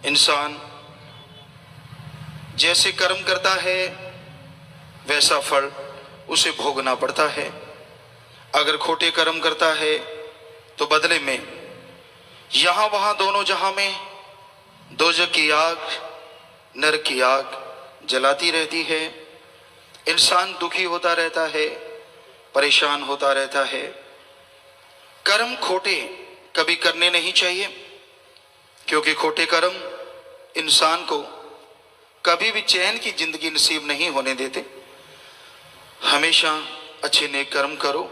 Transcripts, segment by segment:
इंसान जैसे कर्म करता है वैसा फल उसे भोगना पड़ता है। अगर खोटे कर्म करता है तो बदले में यहां वहां दोनों जहां में दोजख की आग, नरक की आग जलाती रहती है। इंसान दुखी होता रहता है, परेशान होता रहता है। कर्म खोटे कभी करने नहीं चाहिए, क्योंकि खोटे कर्म इंसान को कभी भी चैन की जिंदगी नसीब नहीं होने देते। हमेशा अच्छे नेक कर्म करो,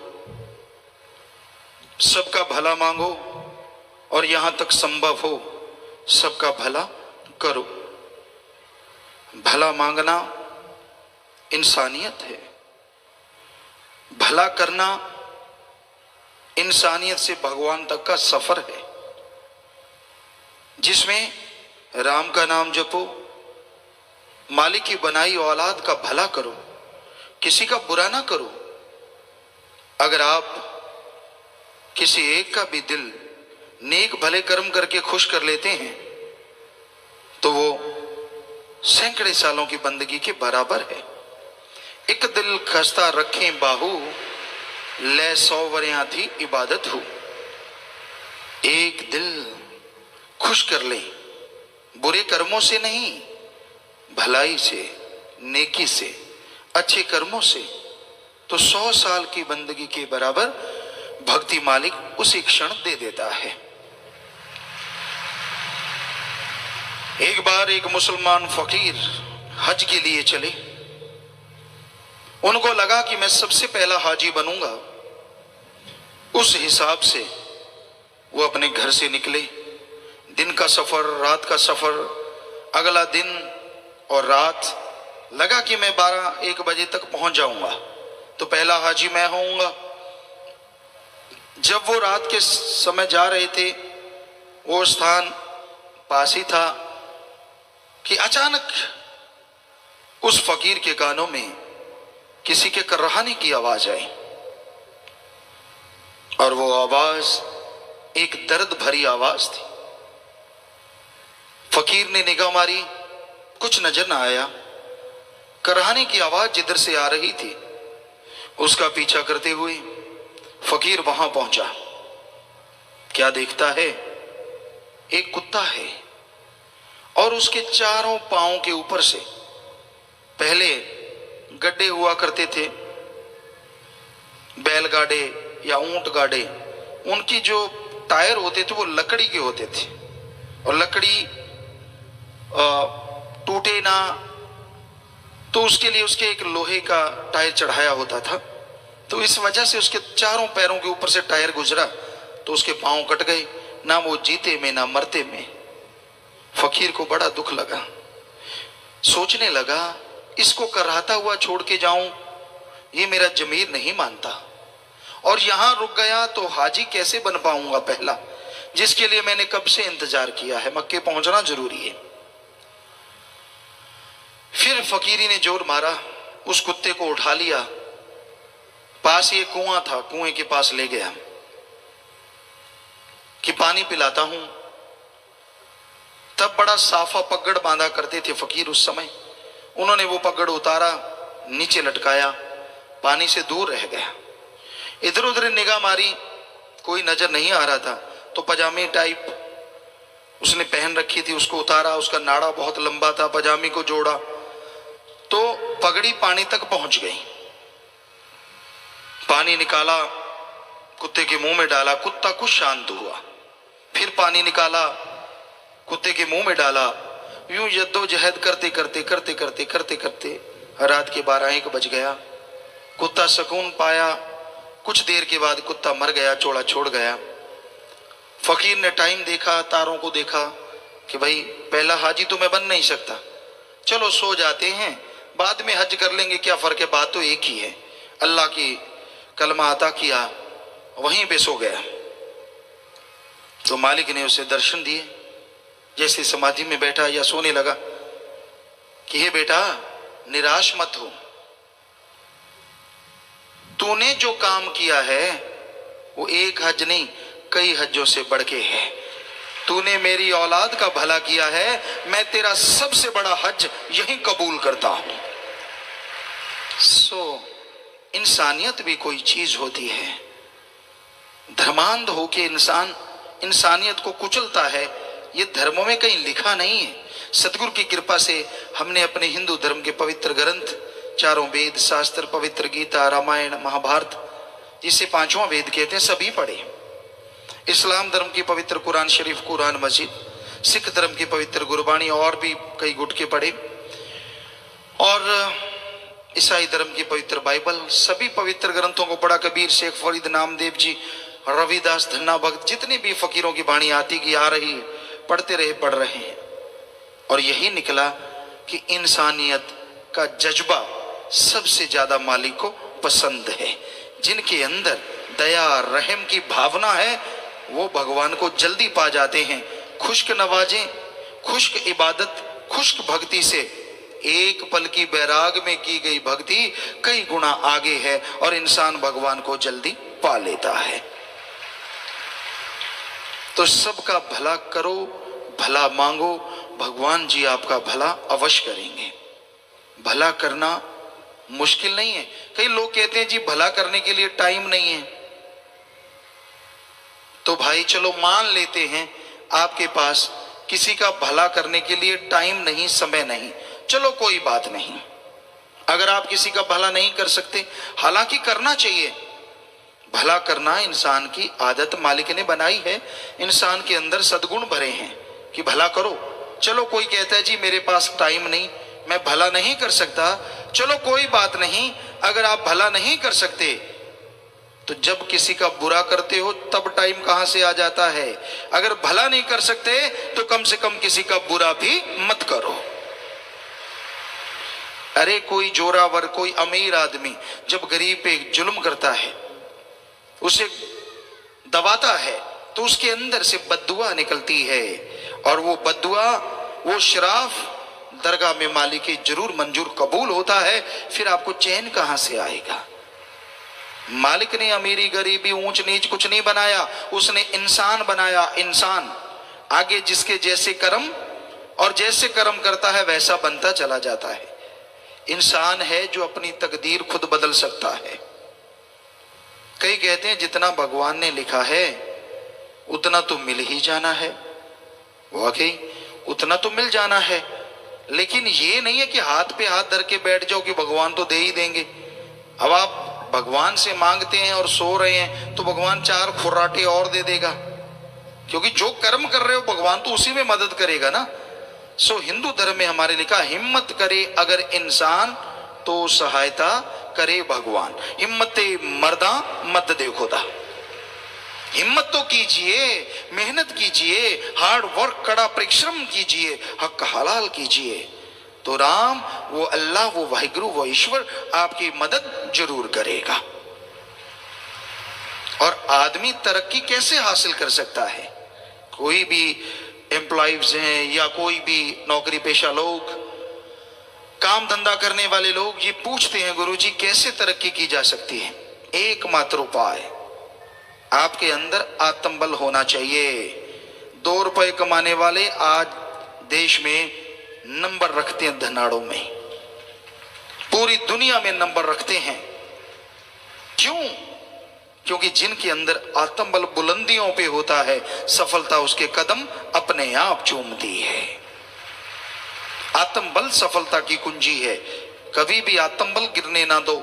सबका भला मांगो और यहां तक संभव हो सबका भला करो। भला मांगना इंसानियत है, भला करना इंसानियत से भगवान तक का सफर है, जिसमें राम का नाम जपो, मालिक की बनाई औलाद का भला करो, किसी का बुरा ना करो। अगर आप किसी एक का भी दिल नेक भले कर्म करके खुश कर लेते हैं तो वो सैकड़े सालों की बंदगी के बराबर है। एक दिल खस्ता रखें बाहू, ले 100 वरियां थी इबादत हो। एक दिल खुश कर ले, बुरे कर्मों से नहीं, भलाई से, नेकी से, अच्छे कर्मों से, तो 100 साल की बंदगी के बराबर भक्ति मालिक उसी क्षण दे देता है। एक बार एक मुसलमान फकीर हज के लिए चले। उनको लगा कि मैं सबसे पहला हाजी बनूंगा। उस हिसाब से वो अपने घर से निकले। दिन का सफर, रात का सफर, अगला दिन और रात। लगा कि मैं 12-1 बजे तक पहुंच जाऊंगा तो पहला हाजी मैं होऊंगा। जब वो रात के समय जा रहे थे, वो स्थान पास ही था कि अचानक उस फकीर के कानों में किसी के कर्राहने की आवाज आई और वो आवाज एक दर्द भरी आवाज थी। फकीर ने निगाह मारी, कुछ नजर ना आया। कर्राहने की आवाज जिधर से आ रही थी उसका पीछा करते हुए फकीर वहां पहुंचा। क्या देखता है? एक कुत्ता है और उसके चारों पांवों के ऊपर से पहले गड्ढे हुआ करते थे, बैलगाड़े या ऊंट गाड़े। उनकी जो टायर होते थे वो लकड़ी के होते थे और लकड़ी टूटे ना, तो उसके लिए उसके एक लोहे का टायर चढ़ाया होता था। तो इस वजह से उसके चारों पैरों के ऊपर से टायर गुजरा तो उसके पांव कट गए, ना वो जीते में ना मरते में। फकीर को बड़ा दुख लगा। सोचने लगा, इसको कराहता हुआ छोड़ के जाऊं, ये मेरा जमीर नहीं मानता, और यहां रुक गया तो हाजी कैसे बन पाऊंगा पहला, जिसके लिए मैंने कब से इंतजार किया है। मक्के पहुंचना जरूरी है। फिर फकीरी ने जोर मारा, उस कुत्ते को उठा लिया, पास ही एक कुआं था, कुएं के पास ले गया कि पानी पिलाता हूं। तब बड़ा साफा पगड़ बांधा करते थे फकीर उस समय। उन्होंने वो पगड़ उतारा, नीचे लटकाया, पानी से दूर रह गया। इधर उधर निगाह मारी, कोई नजर नहीं आ रहा था। तो पजामे टाइप उसने पहन रखी थी, उसको उतारा। उसका नाड़ा बहुत लंबा था, पजामे को जोड़ा तो पगड़ी पानी तक पहुंच गई। पानी निकाला, कुत्ते के मुंह में डाला, कुत्ता कुछ शांत हुआ। फिर पानी निकाला, कुत्ते के मुंह में डाला। यूं जद्दोजहद करते करते करते करते करते करते रात के 12-1 बज गया। कुत्ता सुकून पाया। कुछ देर के बाद कुत्ता मर गया, चोड़ा छोड़ गया। फकीर ने टाइम देखा, तारों को देखा कि भाई पहला हाजी तो मैं बन नहीं सकता, चलो सो जाते हैं, बाद में हज कर लेंगे, क्या फर्क है, बात तो एक ही है। अल्लाह की कलमा अता किया, वहीं पे सो गया। तो मालिक ने उसे दर्शन दिए। जैसे समाधि में बैठा या सोने लगा कि हे बेटा, निराश मत हो, तूने जो काम किया है वो एक हज नहीं कई हज्जों से बढ़ के है। तूने मेरी औलाद का भला किया है, मैं तेरा सबसे बड़ा हज यही कबूल करता हूं। इंसानियत भी कोई चीज होती है। धर्मांध होके इंसान इंसानियत को कुचलता है, ये धर्मों में कहीं लिखा नहीं है। सतगुरु की कृपा से हमने अपने हिंदू धर्म के पवित्र ग्रंथ, चारों वेद शास्त्र, पवित्र गीता, रामायण, महाभारत, जिसे पांचवां वेद कहते हैं, सभी पढ़े। इस्लाम धर्म की पवित्र कुरान शरीफ, कुरान मजीद, सिख धर्म की पवित्र गुरबाणी और भी कई गुटके पढ़े, और ईसाई धर्म की पवित्र बाइबल, सभी पवित्र ग्रंथों को पढ़ा। कबीर, शेख फरीद, नामदेव जी, रविदास, धन्ना भगत, जितनी भी फकीरों की बाणी आती की आ रही, पढ़ते रहे, पढ़ रहे हैं। और यही निकला कि इंसानियत का जज्बा सबसे ज्यादा मालिक को पसंद है। जिनके अंदर दया रहम की भावना है वो भगवान को जल्दी पा जाते हैं। खुश्क नवाजें, खुश्क इबादत, खुश्क भक्ति से एक पल की बैराग में की गई भक्ति कई गुना आगे है और इंसान भगवान को जल्दी पा लेता है। तो सबका भला करो, भला मांगो, भगवान जी आपका भला अवश्य करेंगे। भला करना मुश्किल नहीं है। कई लोग कहते हैं जी भला करने के लिए टाइम नहीं है, तो भाई चलो मान लेते हैं आपके पास किसी का भला करने के लिए टाइम नहीं, समय नहीं, चलो कोई बात नहीं। अगर आप किसी का भला नहीं कर सकते, हालांकि करना चाहिए, भला करना इंसान की आदत मालिक ने बनाई है। इंसान के अंदर सद्गुण भरे हैं कि भला करो। चलो कोई कहता है जी मेरे पास टाइम नहीं, मैं भला नहीं कर सकता, चलो कोई बात नहीं। अगर आप भला नहीं कर सकते तो जब किसी का बुरा करते हो तब टाइम कहां से आ जाता है। अगर भला नहीं कर सकते तो कम से कम किसी का बुरा भी मत करो। अरे कोई जोरावर, कोई अमीर आदमी जब गरीब पे जुल्म करता है, उसे दबाता है, तो उसके अंदर से बद्दुआ निकलती है, और वो बद्दुआ, वो शराफ दरगाह में मालिक की जरूर मंजूर कबूल होता है। फिर आपको चैन कहां से आएगा। मालिक ने अमीरी गरीबी ऊंच नीच कुछ नहीं बनाया, उसने इंसान बनाया। इंसान आगे जिसके जैसे कर्म, और जैसे कर्म करता है वैसा बनता चला जाता है। इंसान है जो अपनी तकदीर खुद बदल सकता है। कई कहते हैं जितना भगवान ने लिखा है उतना तो मिल ही जाना है। वाकई उतना तो मिल जाना है, लेकिन ये नहीं है कि हाथ पे हाथ धर के बैठ जाओ कि भगवान तो दे ही देंगे। अब आप भगवान से मांगते हैं और सो रहे हैं तो भगवान चार खुर्राटे और दे देगा, क्योंकि जो कर्म कर रहे हो भगवान तो उसी में मदद करेगा ना। हिंदू धर्म में हमारे लिखा, हिम्मत करे अगर इंसान तो सहायता करे भगवान। हिम्मते मर्दा मत दे खुदा। हिम्मत तो कीजिए, मेहनत कीजिए, हार्ड वर्क, कड़ा परिश्रम कीजिए, हक हलाल कीजिए, तो राम, वो अल्लाह, वो वाहिगुरु, वो ईश्वर आपकी मदद जरूर करेगा। और आदमी तरक्की कैसे हासिल कर सकता है? कोई भी एम्प्लॉइज हैं या कोई भी नौकरी पेशा लोग, काम धंधा करने वाले लोग ये पूछते हैं गुरुजी कैसे तरक्की की जा सकती है? एकमात्र उपाय, आपके अंदर आत्मबल होना चाहिए। 2 रुपए कमाने वाले आज देश में नंबर रखते हैं, धनाड़ों में, पूरी दुनिया में नंबर रखते हैं। क्यों? क्योंकि जिनके अंदर आत्मबल बुलंदियों पे होता है, सफलता उसके कदम अपने आप चूमती है। आत्मबल सफलता की कुंजी है। कभी भी आत्मबल गिरने ना दो।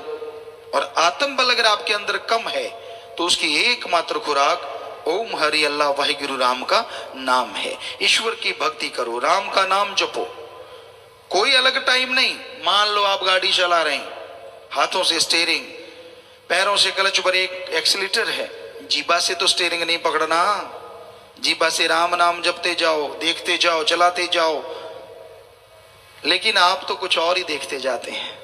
और आत्मबल अगर आपके अंदर कम है तो उसकी एकमात्र खुराक ओम हरि अल्लाह वाहिगुरु राम का नाम है। ईश्वर की भक्ति करो, राम का नाम जपो। कोई अलग टाइम नहीं। मान लो आप गाड़ी चला रहे हैं, हाथों से स्टीयरिंग, पैरों से क्लच, ब्रेक, एक्सीलेटर है, जीभा से तो स्टीयरिंग नहीं पकड़ना। जीभा से राम नाम जपते जाओ, देखते जाओ, चलाते जाओ। लेकिन आप तो कुछ और ही देखते जाते हैं।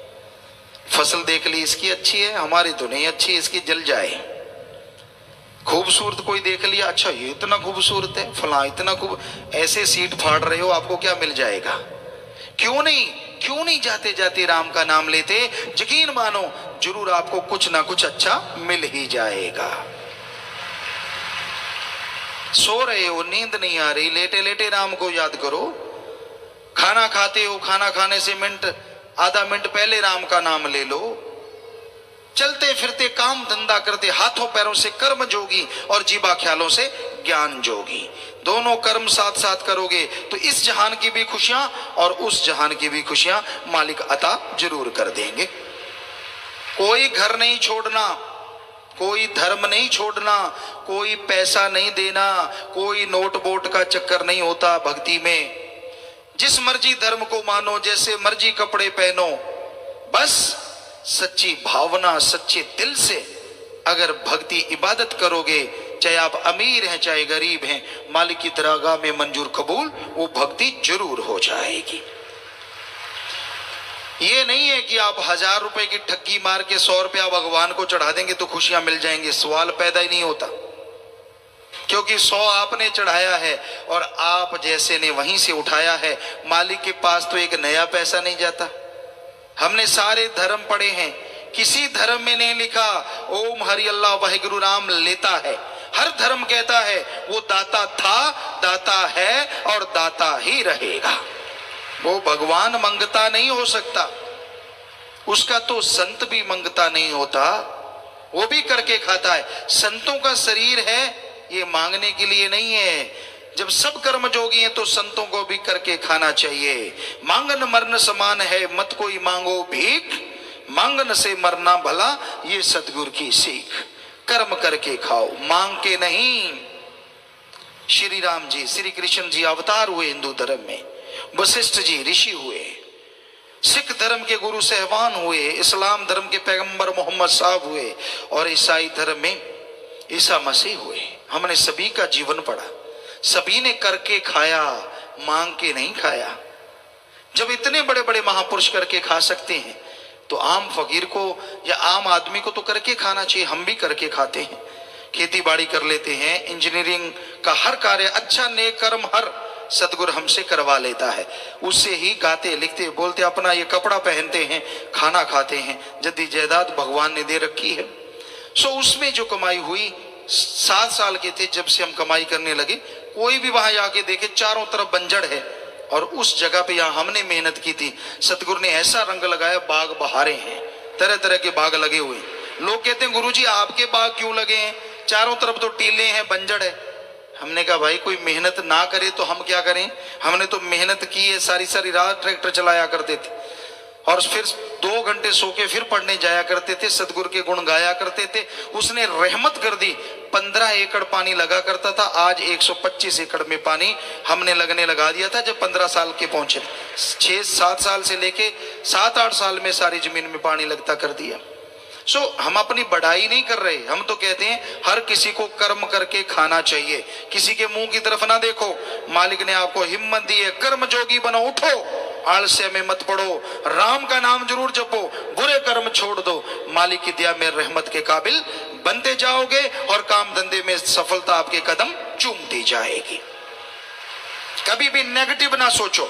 फसल देख ली, इसकी अच्छी है, हमारी तो नहीं अच्छी, इसकी जल जाए। खूबसूरत कोई देख लिया, अच्छा ये इतना खूबसूरत है, फला इतना खूब, ऐसे सीट फाड़ रहे हो, आपको क्या मिल जाएगा? क्यों नहीं जाते जाते राम का नाम लेते? यकीन मानो जरूर आपको कुछ ना कुछ अच्छा मिल ही जाएगा। सो रहे हो, नींद नहीं आ रही, लेटे लेटे राम को याद करो। खाना खाते हो, खाना खाने से आधा मिनट पहले राम का नाम ले लो। चलते फिरते काम धंधा करते हाथों पैरों से कर्म जोगी और जीवा ख्यालों से ज्ञान जोगी। दोनों कर्म साथ साथ करोगे तो इस जहान की भी खुशियां और उस जहान की भी खुशियां मालिक अता जरूर कर देंगे। कोई घर नहीं छोड़ना, कोई धर्म नहीं छोड़ना, कोई पैसा नहीं देना, कोई नोट बोट का चक्कर नहीं होता भक्ति में। जिस मर्जी धर्म को मानो, जैसे मर्जी कपड़े पहनो, बस सच्ची भावना सच्चे दिल से अगर भक्ति इबादत करोगे, चाहे आप अमीर हैं चाहे गरीब हैं, मालिक की दरगाह में मंजूर कबूल वो भक्ति जरूर हो जाएगी। ये नहीं है कि आप 1000 रुपए की ठग्गी मार के 100 रुपया भगवान को चढ़ा देंगे तो खुशियां मिल जाएंगी। सवाल पैदा ही नहीं होता, क्योंकि 100 आपने चढ़ाया है और आप जैसे ने वहीं से उठाया है। मालिक के पास तो एक नया पैसा नहीं जाता। हमने सारे धर्म पढ़े हैं, किसी धर्म में नहीं लिखा ओम हरि अल्लाह वाहिगुरु राम लेता है। हर धर्म कहता है वो दाता था, दाता है और दाता ही रहेगा। वो भगवान मंगता नहीं हो सकता, उसका तो संत भी मंगता नहीं होता, वो भी करके खाता है। संतों का शरीर है ये मांगने के लिए नहीं है। जब सब कर्म जोगी हैं तो संतों को भी करके खाना चाहिए। मांगन मरण समान है, मत कोई मांगो भीख, मांगन से मरना भला ये सतगुरु की सीख। कर्म करके खाओ, मांग के नहीं। श्री राम जी, श्री कृष्ण जी अवतार हुए हिंदू धर्म में, वशिष्ठ जी ऋषि हुए, सिख धर्म के गुरु सहवान हुए, इस्लाम धर्म के पैगंबर मोहम्मद साहब हुए और ईसाई धर्म में ईसा मसीह हुए। हमने सभी का जीवन पढ़ा, सभी ने करके खाया, मांग के नहीं खाया। जब इतने बड़े बड़े महापुरुष करके खा सकते हैं तो आम फकीर को या आम आदमी को तो करके खाना चाहिए। हम भी करके खाते हैं, खेती बाड़ी कर लेते हैं, इंजीनियरिंग का हर कार्य अच्छा नेक कर्म हर सतगुरु हमसे करवा लेता है। उससे ही गाते लिखते बोलते अपना ये कपड़ा पहनते हैं, खाना खाते हैं, जद्दी जायदाद भगवान ने दे रखी है। सो उसमें जो कमाई हुई, 7 साल के थे जब से हम कमाई करने लगे, कोई भी वहां जाके देखे चारों तरफ बंजर है और उस जगह पे यहाँ हमने मेहनत की थी, सतगुरु ने ऐसा रंग लगाया, बाग बहारे हैं, तरह तरह के बाग लगे हुए। लोग कहते हैं गुरुजी आपके बाग क्यों लगे हैं, चारों तरफ तो टीले हैं, बंजर है। हमने कहा भाई कोई मेहनत ना करे तो हम क्या करें, हमने तो मेहनत की है, सारी सारी रात ट्रैक्टर चलाया करते थे और फिर 2 घंटे सो के फिर पढ़ने जाया करते थे, सतगुरु के गुण गाया करते थे। उसने रहमत कर दी, 15 एकड़ पानी लगा करता था, आज 125 एकड़ में पानी हमने लगने लगा दिया था जब 15 साल के पहुंचे। 6-7 साल से लेके 7-8 साल में सारी जमीन में पानी लगता कर दिया। सो हम अपनी बढ़ाई नहीं कर रहे, हम तो कहते हैं हर किसी को कर्म करके खाना चाहिए, किसी के मुंह की तरफ ना देखो। मालिक ने आपको हिम्मत दी है, कर्म जोगी बनो, उठो, आलस्य में मत पड़ो, राम का नाम जरूर जपो, बुरे कर्म छोड़ दो। मालिक की दया में रहमत के काबिल बनते जाओगे और काम धंधे में सफलता आपके कदम चूमती जाएगी। कभी भी नेगेटिव ना सोचो।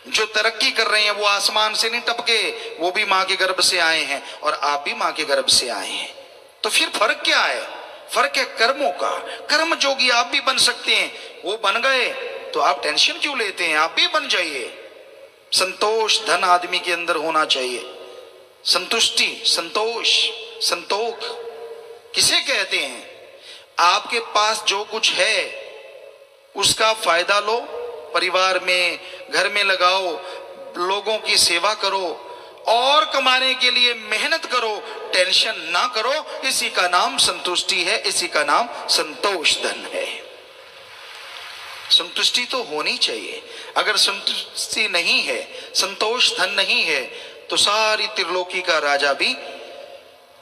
जो तरक्की कर रहे हैं वो आसमान से नहीं टपके, वो भी मां के गर्भ से आए हैं और आप भी मां के गर्भ से आए हैं। तो फिर फर्क क्या है? फर्क है कर्मों का। कर्म जोगी आप भी बन सकते हैं, वो बन गए तो आप टेंशन क्यों लेते हैं, आप भी बन जाइए। संतोष धन आदमी के अंदर होना चाहिए। संतुष्टि, संतोष, संतोख किसे कहते हैं? आपके पास जो कुछ है उसका फायदा लो, परिवार में घर में लगाओ, लोगों की सेवा करो और कमाने के लिए मेहनत करो, टेंशन ना करो। इसी का नाम संतुष्टि है, इसी का नाम संतोष धन है। संतुष्टि तो होनी चाहिए। अगर संतुष्टि नहीं है, संतोष धन नहीं है तो सारी त्रिलोकी का राजा भी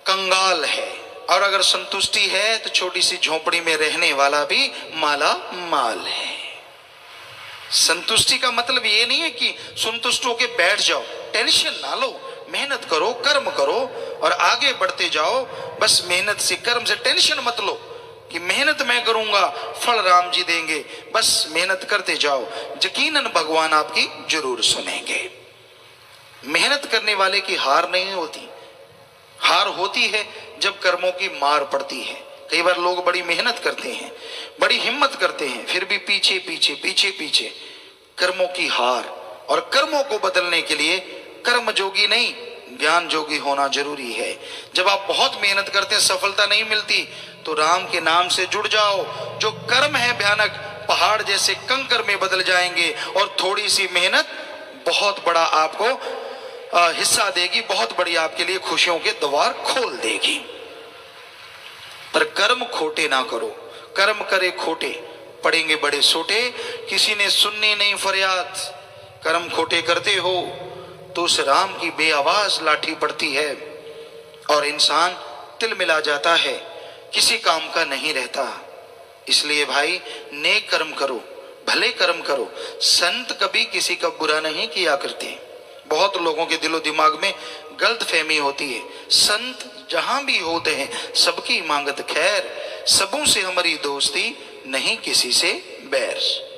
कंगाल है, और अगर संतुष्टि है तो छोटी सी झोपड़ी में रहने वाला भी माला माल है। संतुष्टि का मतलब ये नहीं है कि संतुष्ट होके बैठ जाओ, टेंशन ना लो, मेहनत करो, कर्म करो और आगे बढ़ते जाओ। बस मेहनत से, कर्म से टेंशन मत लो कि मेहनत मैं करूंगा फल राम जी देंगे। बस मेहनत करते जाओ, यकीनन भगवान आपकी जरूर सुनेंगे। मेहनत करने वाले की हार नहीं होती। हार होती है जब कर्मों की मार पड़ती है। कई बार लोग बड़ी मेहनत करते हैं, बड़ी हिम्मत करते हैं, फिर भी पीछे पीछे पीछे पीछे कर्मों की हार। और कर्मों को बदलने के लिए कर्म जोगी नहीं, ज्ञान जोगी होना जरूरी है। जब आप बहुत मेहनत करते हैं, सफलता नहीं मिलती, तो राम के नाम से जुड़ जाओ। जो कर्म है भयानक, पहाड़ जैसे कंकर में बदल जाएंगे, और थोड़ी सी मेहनत बहुत बड़ा आपको हिस्सा देगी, बहुत बड़ी आपके लिए खुशियों के द्वार खोल देगी। पर कर्म खोटे ना करो, कर्म करे खोटे पड़ेंगे बड़े सोटे, किसी ने सुननी नहीं फरियाद। कर्म खोटे करते हो तो उस राम की बेआवाज लाठी पड़ती है और इंसान तिल मिला जाता है, किसी काम का नहीं रहता। इसलिए भाई नेक कर्म करो, भले कर्म करो। संत कभी किसी का बुरा नहीं किया करते। बहुत लोगों के दिलो दिमाग में गलत फहमी होती है, संत जहां भी होते हैं सबकी मांगत खैर, सबों से हमारी दोस्ती नहीं किसी से बैर।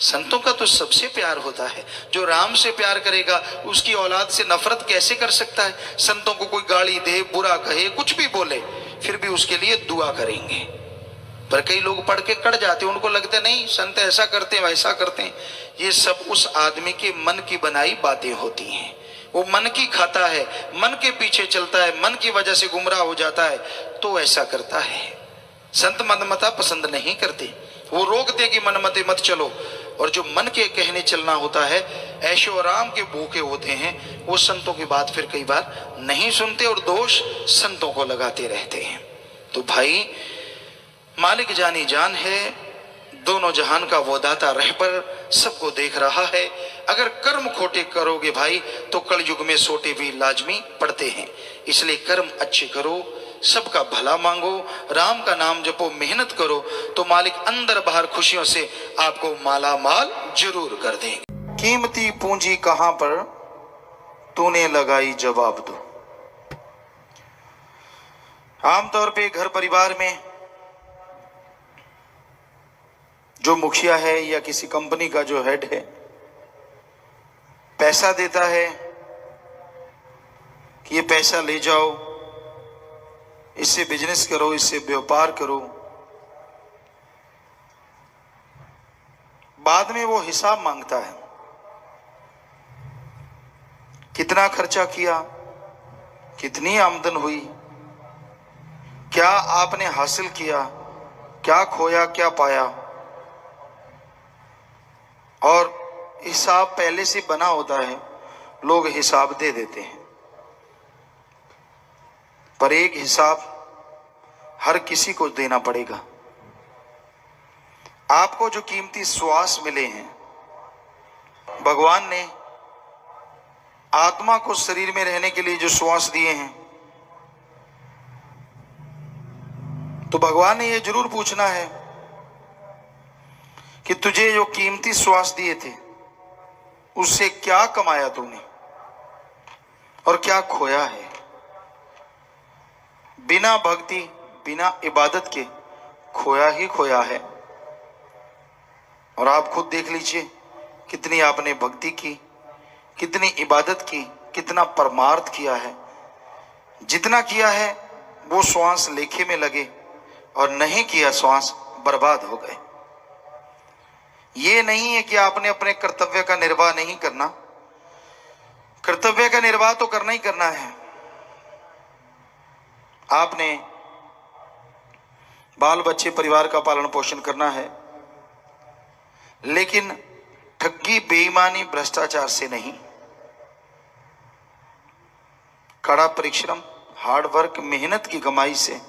संतों का तो सबसे प्यार होता है। जो राम से प्यार करेगा उसकी औलाद से नफरत कैसे कर सकता है? संतों को कोई गाली दे, बुरा कहे, कुछ भी बोले, फिर भी उसके लिए दुआ करेंगे। पर कई लोग पढ़ के कट जाते हैं, उनको लगता नहीं संत ऐसा करते हैं वैसा करते हैं। ये सब उस आदमी के मन की बनाई बातें होती हैं। वो मन की खाता है, मन के पीछे चलता है, मन की वजह से गुमराह हो जाता है, तो ऐसा करता है। संत मनमता पसंद नहीं करते, वो रोकते कि मनमते मत चलो। और जो मन के कहने चलना होता है, ऐशो आराम के भूखे होते हैं, वो संतों की बात फिर कई बार नहीं सुनते और दोष संतों को लगाते रहते हैं। तो भाई मालिक जानी जान है, दोनों जहान का वो दाता रह पर सबको देख रहा है। अगर कर्म खोटे करोगे भाई तो कलयुग में सोटे भी लाजमी पड़ते हैं। इसलिए कर्म अच्छे करो, सबका भला मांगो, राम का नाम जपो, मेहनत करो, तो मालिक अंदर बाहर खुशियों से आपको माला माल जरूर कर देंगे। कीमती पूंजी कहां पर तूने लगाई, जवाब दो। आमतौर पे घर परिवार में जो मुखिया है या किसी कंपनी का जो हेड है, पैसा देता है कि ये पैसा ले जाओ, इससे बिजनेस करो, इससे व्यापार करो। बाद में वो हिसाब मांगता है, कितना खर्चा किया, कितनी आमदन हुई, क्या आपने हासिल किया, क्या खोया, क्या पाया। और हिसाब पहले से बना होता है, लोग हिसाब दे देते हैं। पर एक हिसाब हर किसी को देना पड़ेगा। आपको जो कीमती श्वास मिले हैं, भगवान ने आत्मा को शरीर में रहने के लिए जो श्वास दिए हैं, तो भगवान ने ये जरूर पूछना है कि तुझे जो कीमती श्वास दिए थे उससे क्या कमाया तूने और क्या खोया है। बिना भक्ति, बिना इबादत के खोया ही खोया है। और आप खुद देख लीजिए, कितनी आपने भक्ति की, कितनी इबादत की, कितना परमार्थ किया है। जितना किया है वो श्वास लेखे में लगे, और नहीं किया श्वास बर्बाद हो गए। ये नहीं है कि आपने अपने कर्तव्य का निर्वाह नहीं करना, कर्तव्य का निर्वाह तो करना ही करना है। आपने बाल बच्चे परिवार का पालन पोषण करना है, लेकिन ठगी, बेईमानी, भ्रष्टाचार से नहीं। कड़ा परिश्रम, हार्ड वर्क, मेहनत की कमाई से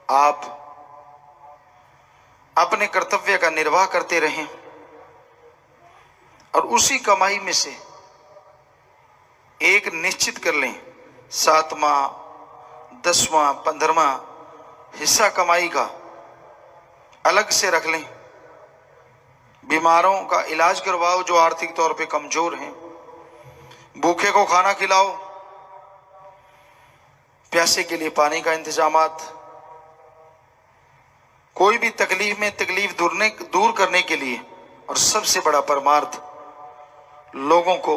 आप अपने कर्तव्य का निर्वाह करते रहें, और उसी कमाई में से एक निश्चित कर लें, 7वां, 10वां, 15वां हिस्सा कमाई का अलग से रख लें। बीमारों का इलाज करवाओ जो आर्थिक तौर पे कमजोर हैं, भूखे को खाना खिलाओ, प्यासे के लिए पानी का इंतजामात। कोई भी तकलीफ में तकलीफ दूर करने के लिए, और सबसे बड़ा परमार्थ लोगों को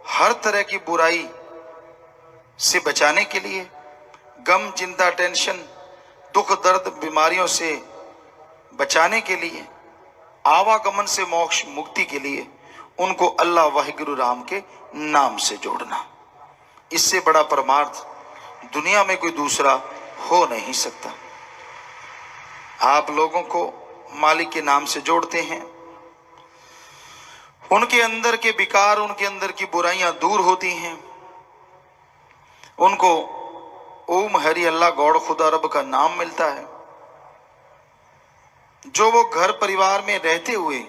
हर तरह की बुराई से बचाने के लिए, गम, चिंता, टेंशन, दुख दर्द बीमारियों से बचाने के लिए, आवागमन से मोक्ष मुक्ति के लिए उनको अल्लाह वाहिगुरु राम के नाम से जोड़ना। इससे बड़ा परमार्थ दुनिया में कोई दूसरा हो नहीं सकता। आप लोगों को मालिक के नाम से जोड़ते हैं, उनके अंदर के विकार, उनके अंदर की बुराइयां दूर होती हैं। उनको ओम हरि अल्लाह गौड़ खुदा रब का नाम मिलता है, जो वो घर परिवार में रहते हुए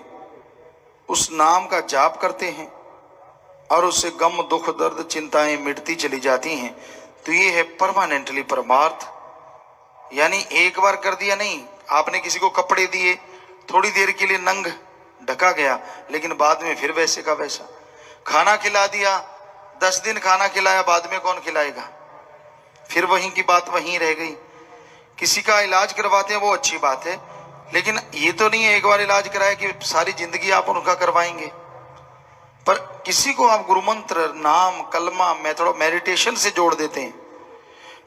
उस नाम का जाप करते हैं और उससे गम दुख दर्द चिंताएं मिटती चली जाती हैं। तो ये है परमानेंटली परमार्थ। यानी एक बार कर दिया नहीं, आपने किसी को कपड़े दिए, थोड़ी देर के लिए नंग ढका गया, लेकिन बाद में फिर वैसे का वैसा। खाना खिला दिया, 10 दिन खाना खिलाया, बाद में कौन खिलाएगा, फिर वहीं की बात वहीं रह गई। किसी का इलाज करवाते हैं वो अच्छी बात है, लेकिन ये तो नहीं है एक बार इलाज कराया कि सारी जिंदगी आप उनका करवाएंगे। पर किसी को आप गुरु मंत्र, नाम, कलमा, मेथड, मेडिटेशन से जोड़ देते हैं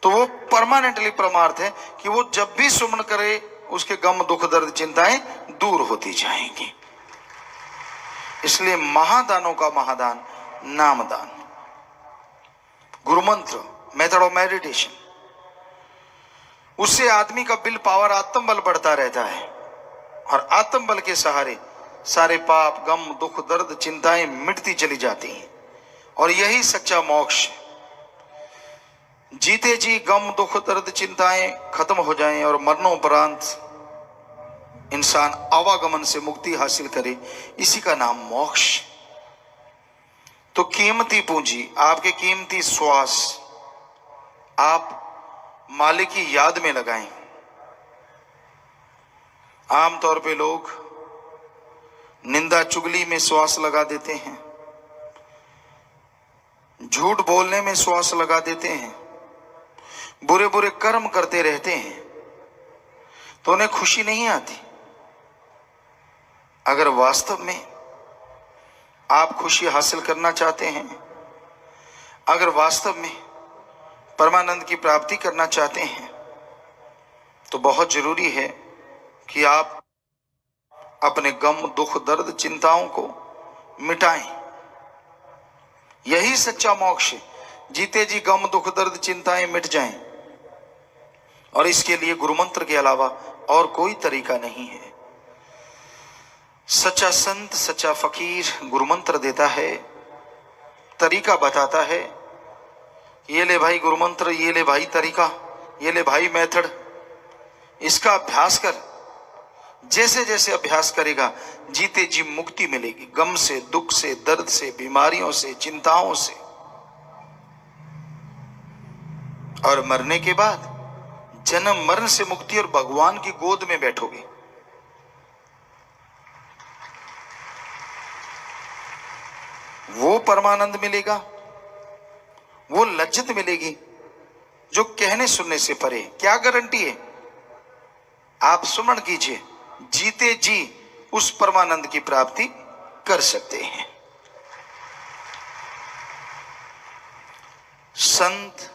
तो वो परमानेंटली परमार्थ है कि वो जब भी सुमन करे उसके गम दुख दर्द चिंताएं दूर होती जाएंगी। इसलिए महादानों का महादान नामदान, गुरु मंत्र, मेथड ऑफ मेडिटेशन, उससे आदमी का विल पावर, आत्म बल बढ़ता रहता है और आत्म बल के सहारे सारे पाप, गम, दुख दर्द चिंताएं मिटती चली जाती हैं। और यही सच्चा मोक्ष। जीते जी गम दुख दर्द चिंताएं खत्म हो जाएं और मरणोपरांत इंसान आवागमन से मुक्ति हासिल करे, इसी का नाम मोक्ष। तो कीमती पूंजी, आपके कीमती श्वास आप मालिक की याद में लगाएं। आमतौर पे लोग निंदा चुगली में श्वास लगा देते हैं, झूठ बोलने में श्वास लगा देते हैं, बुरे बुरे कर्म करते रहते हैं, तो उन्हें खुशी नहीं आती। अगर वास्तव में आप खुशी हासिल करना चाहते हैं, अगर वास्तव में परमानंद की प्राप्ति करना चाहते हैं, तो बहुत जरूरी है कि आप अपने गम दुख दर्द चिंताओं को मिटाएं। यही सच्चा मोक्ष है। जीते जी गम दुख दर्द चिंताएं मिट जाएं, और इसके लिए गुरु मंत्र के अलावा और कोई तरीका नहीं है। सच्चा संत, सच्चा फकीर गुरु मंत्र देता है, तरीका बताता है। ये ले भाई गुरु मंत्र, ये ले भाई तरीका, ये ले भाई मेथड, इसका अभ्यास कर। जैसे जैसे अभ्यास करेगा जीते जी मुक्ति मिलेगी, गम से, दुख से, दर्द से, बीमारियों से, चिंताओं से। और मरने के बाद जन्म मरण से मुक्ति और भगवान की गोद में बैठोगे। वो परमानंद मिलेगा, वो लज्जत मिलेगी जो कहने सुनने से परे। क्या गारंटी है? आप सुमन कीजिए, जीते जी उस परमानंद की प्राप्ति कर सकते हैं। संत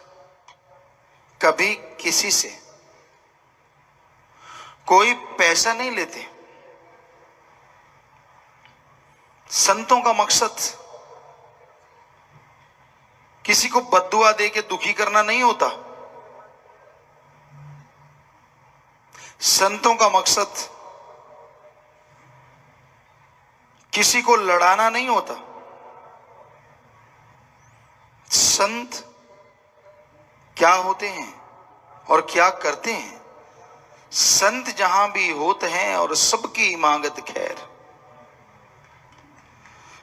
कभी किसी से कोई पैसा नहीं लेते। संतों का मकसद किसी को बद्दुआ दे के दुखी करना नहीं होता। संतों का मकसद किसी को लड़ाना नहीं होता। संत क्या होते हैं और क्या करते हैं? संत जहां भी होते हैं और सबकी मांगत खैर।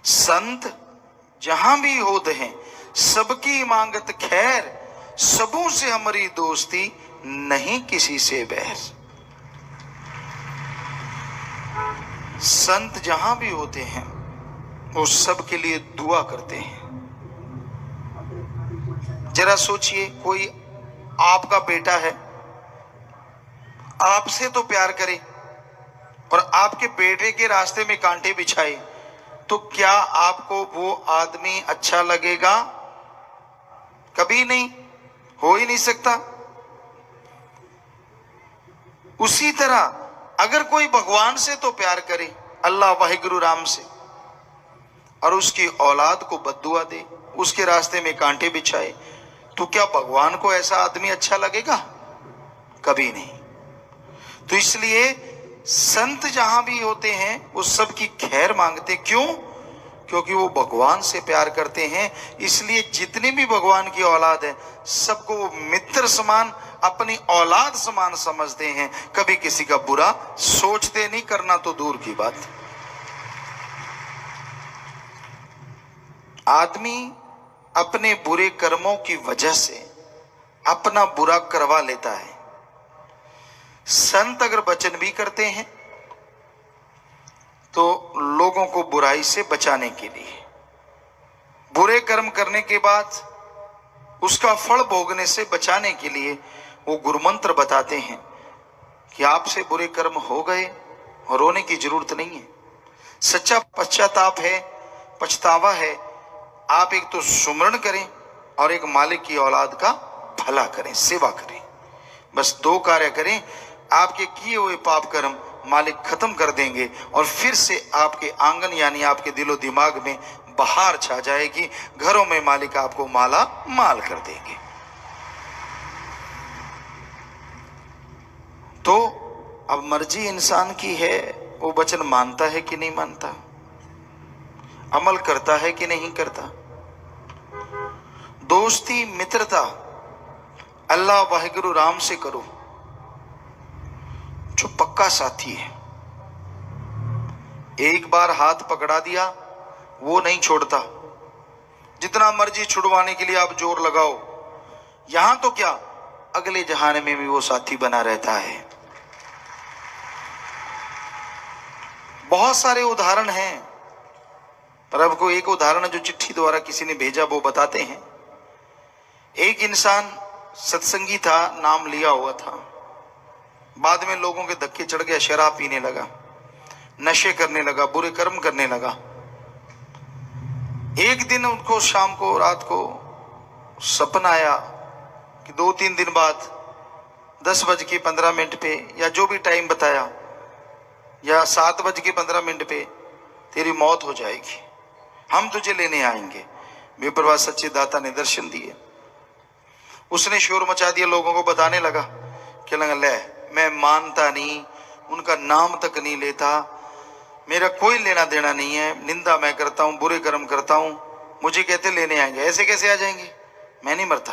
संत जहां भी होते हैं सबकी मांगत खैर, सबों से हमारी दोस्ती, नहीं किसी से बैर। संत जहां भी होते हैं वो सबके लिए दुआ करते हैं। जरा सोचिए, कोई आपका बेटा है, आपसे तो प्यार करे और आपके बेटे के रास्ते में कांटे बिछाए, तो क्या आपको वो आदमी अच्छा लगेगा? कभी नहीं, हो ही नहीं सकता। उसी तरह अगर कोई भगवान से तो प्यार करे, अल्लाह वाहिगुरु राम से, और उसकी औलाद को बद्दुआ दे, उसके रास्ते में कांटे बिछाए, तो क्या भगवान को ऐसा आदमी अच्छा लगेगा? कभी नहीं। तो इसलिए संत जहां भी होते हैं वो सबकी खैर मांगते। क्यों? क्योंकि वो भगवान से प्यार करते हैं। इसलिए जितनी भी भगवान की औलाद है सबको वो मित्र समान, अपनी औलाद समान समझते हैं। कभी किसी का बुरा सोचते नहीं, करना तो दूर की बात। आदमी अपने बुरे कर्मों की वजह से अपना बुरा करवा लेता है। संत अगर वचन भी करते हैं तो लोगों को बुराई से बचाने के लिए, बुरे कर्म करने के बाद उसका फल भोगने से बचाने के लिए वो गुरुमंत्र बताते हैं कि आपसे बुरे कर्म हो गए और रोने की जरूरत नहीं है। सच्चा पश्चाताप है, पछतावा है। आप एक तो सुमरण करें और एक मालिक की औलाद का भला करें, सेवा करें। बस दो कार्य करें, आपके किए हुए पाप कर्म मालिक खत्म कर देंगे और फिर से आपके आंगन यानी आपके दिलो दिमाग में बहार छा जाएगी। घरों में मालिक आपको माला माल कर देंगे। तो अब मर्जी इंसान की है, वो वचन मानता है कि नहीं मानता, अमल करता है कि नहीं करता। दोस्ती मित्रता अल्लाह वाहिगुरु राम से करो, जो पक्का साथी है। एक बार हाथ पकड़ा दिया वो नहीं छोड़ता, जितना मर्जी छुड़वाने के लिए आप जोर लगाओ। यहां तो क्या, अगले जहान में भी वो साथी बना रहता है। बहुत सारे उदाहरण हैं, पर अब को एक उदाहरण जो चिट्ठी द्वारा किसी ने भेजा वो बताते हैं। एक इंसान सत्संगी था, नाम लिया हुआ था, बाद में लोगों के धक्के चढ़ गया, शराब पीने लगा, नशे करने लगा, बुरे कर्म करने लगा। एक दिन उनको शाम को, रात को सपना आया कि 2-3 दिन बाद 10:15 पे, या जो भी टाइम बताया, या 7:15 पे तेरी मौत हो जाएगी, हम तुझे लेने आएंगे। बेपरवाह सच्चे दाता ने दर्शन दिए। उसने शोर मचा दिया, लोगों को बताने लगा कि ले, मैं मानता नहीं, उनका नाम तक नहीं लेता, मेरा कोई लेना देना नहीं है, निंदा मैं करता हूं, बुरे कर्म करता हूं, मुझे कहते लेने आएंगे। ऐसे कैसे आ जाएंगे, मैं नहीं मरता।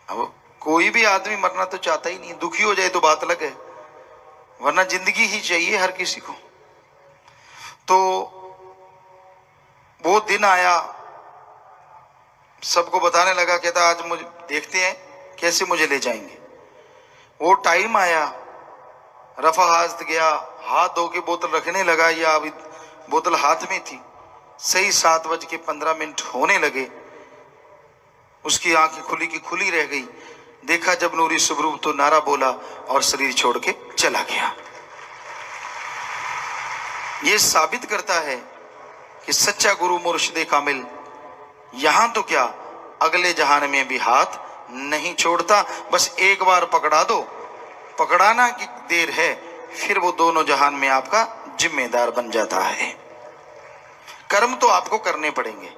अब कोई भी आदमी मरना तो चाहता ही नहीं, दुखी हो जाए तो बात अलग है, वरना जिंदगी ही चाहिए हर किसी को। तो वो दिन आया, सबको बताने लगा, कहता आज मुझे देखते हैं कैसे मुझे ले जाएंगे। वो टाइम आया, रफा हाजत गया, हाथ धो के बोतल रखने लगा, या अभी बोतल हाथ में थी। सही 7:15 होने लगे, उसकी आंखें खुली की खुली रह गई। देखा जब नूरी स्वरूप तो नारा बोला और शरीर छोड़ के चला गया। ये साबित करता है कि सच्चा गुरु मुर्शिदे कामिल यहां तो क्या, अगले जहान में भी हाथ नहीं छोड़ता। बस एक बार पकड़ा दो, पकड़ाना की देर है, फिर वो दोनों जहान में आपका जिम्मेदार बन जाता है। कर्म तो आपको करने पड़ेंगे,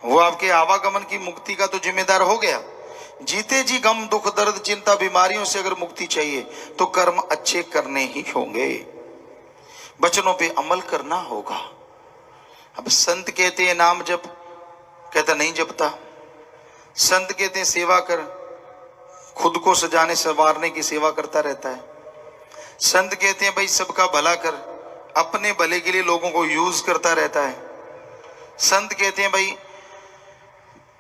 वो आपके आवागमन की मुक्ति का तो जिम्मेदार हो गया। जीते जी गम दुख दर्द चिंता बीमारियों से अगर मुक्ति चाहिए तो कर्म अच्छे करने ही होंगे, वचनों पे अमल करना होगा। अब संत कहते हैं नाम जप, कहता नहीं जपता। संत कहते हैं सेवा कर, खुद को सजाने संवारने की सेवा करता रहता है। संत कहते हैं भाई सबका भला कर, अपने भले के लिए लोगों को यूज करता रहता है। संत कहते हैं भाई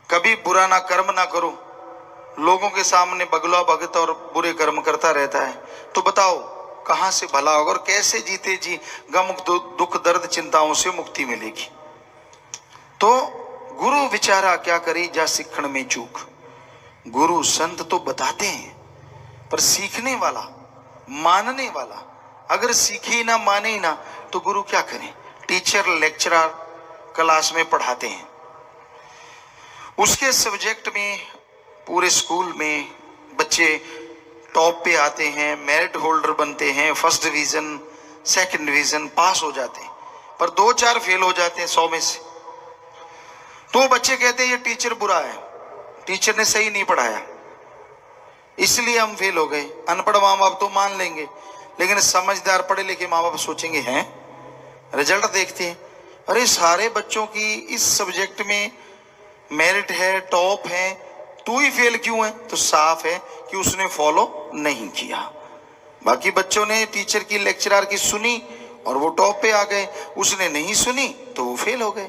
कभी बुरा ना कर्म ना करो, लोगों के सामने बगला भगत और बुरे कर्म करता रहता है। तो बताओ कहां से भला होगा और कैसे जीते जी गम दुख दर्द चिंताओं से मुक्ति मिलेगी। तो गुरु विचारा क्या करे जा सीखण में चूक। गुरु संत तो बताते हैं, पर सीखने वाला, मानने वाला अगर सीखे ही ना, माने ही ना, तो गुरु क्या करें। टीचर लेक्चरर क्लास में पढ़ाते हैं, उसके सब्जेक्ट में पूरे स्कूल में बच्चे टॉप पे आते हैं, मेरिट होल्डर बनते हैं, first division second division pass हो जाते हैं, पर 2-4 फेल हो जाते हैं 100 में से। तो बच्चे कहते हैं ये टीचर बुरा है, टीचर ने सही नहीं पढ़ाया इसलिए हम फेल हो गए। अनपढ़ माँ बाप तो मान लेंगे, लेकिन समझदार पढ़े लिखे माँ बाप सोचेंगे हैं, रिजल्ट देखते हैं, अरे सारे बच्चों की इस सब्जेक्ट में मेरिट है, टॉप है, तू ही फेल क्यों है? तो साफ है कि उसने फॉलो नहीं किया। बाकी बच्चों ने टीचर की लेक्चरर की सुनी और वो टॉप पे आ गए, उसने नहीं सुनी तो वो फेल हो गए।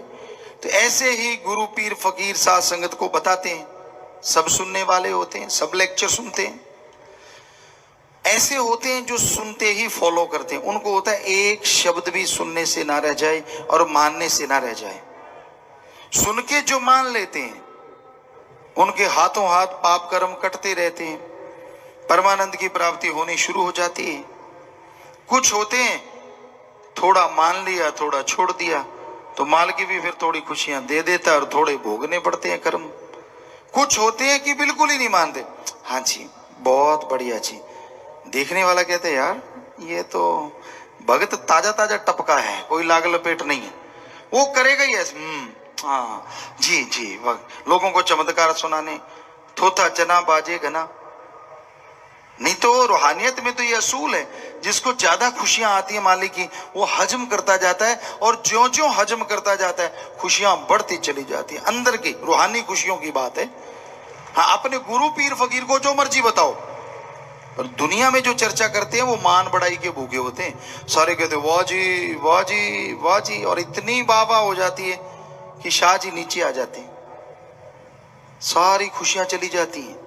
तो ऐसे ही गुरु पीर फकीर साध संगत को बताते हैं, सब सुनने वाले होते हैं, सब लेक्चर सुनते हैं। ऐसे होते हैं जो सुनते ही फॉलो करते हैं, उनको होता है एक शब्द भी सुनने से ना रह जाए और मानने से ना रह जाए। सुन के जो मान लेते हैं उनके हाथों हाथ पाप कर्म कटते रहते हैं, परमानंद की प्राप्ति होनी शुरू हो जाती है। कुछ होते हैं थोड़ा मान लिया थोड़ा छोड़ दिया तो माल की भी फिर थोड़ी खुशियां दे देता और थोड़े भोगने पड़ते हैं कर्म। कुछ होते हैं कि बिल्कुल ही नहीं मानते, हाँ जी बहुत बढ़िया जी, देखने वाला कहते हैं यार ये तो भगत ताजा ताजा टपका है, कोई लाग लपेट नहीं है, वो करेगा ही ऐसे। हाँ जी जी, लोगों को चमत्कार सुनाने, थोथा चना बाजे घना। नहीं तो रूहानियत में तो ये असूल है, जिसको ज्यादा खुशियां आती है मालिक की, वो हजम करता जाता है, और ज्यों ज्यों हजम करता जाता है खुशियां बढ़ती चली जाती है। अंदर की रूहानी खुशियों की बात है। हाँ, अपने गुरु पीर फकीर को जो मर्जी बताओ, और दुनिया में जो चर्चा करते हैं वो मान बढ़ाई के भूखे होते हैं। सारे कहते हैं वाह जी वाह जी वाह जी, और इतनी वाह हो जाती है कि शाह जी नीचे आ जाते हैं, सारी खुशियां चली जाती हैं,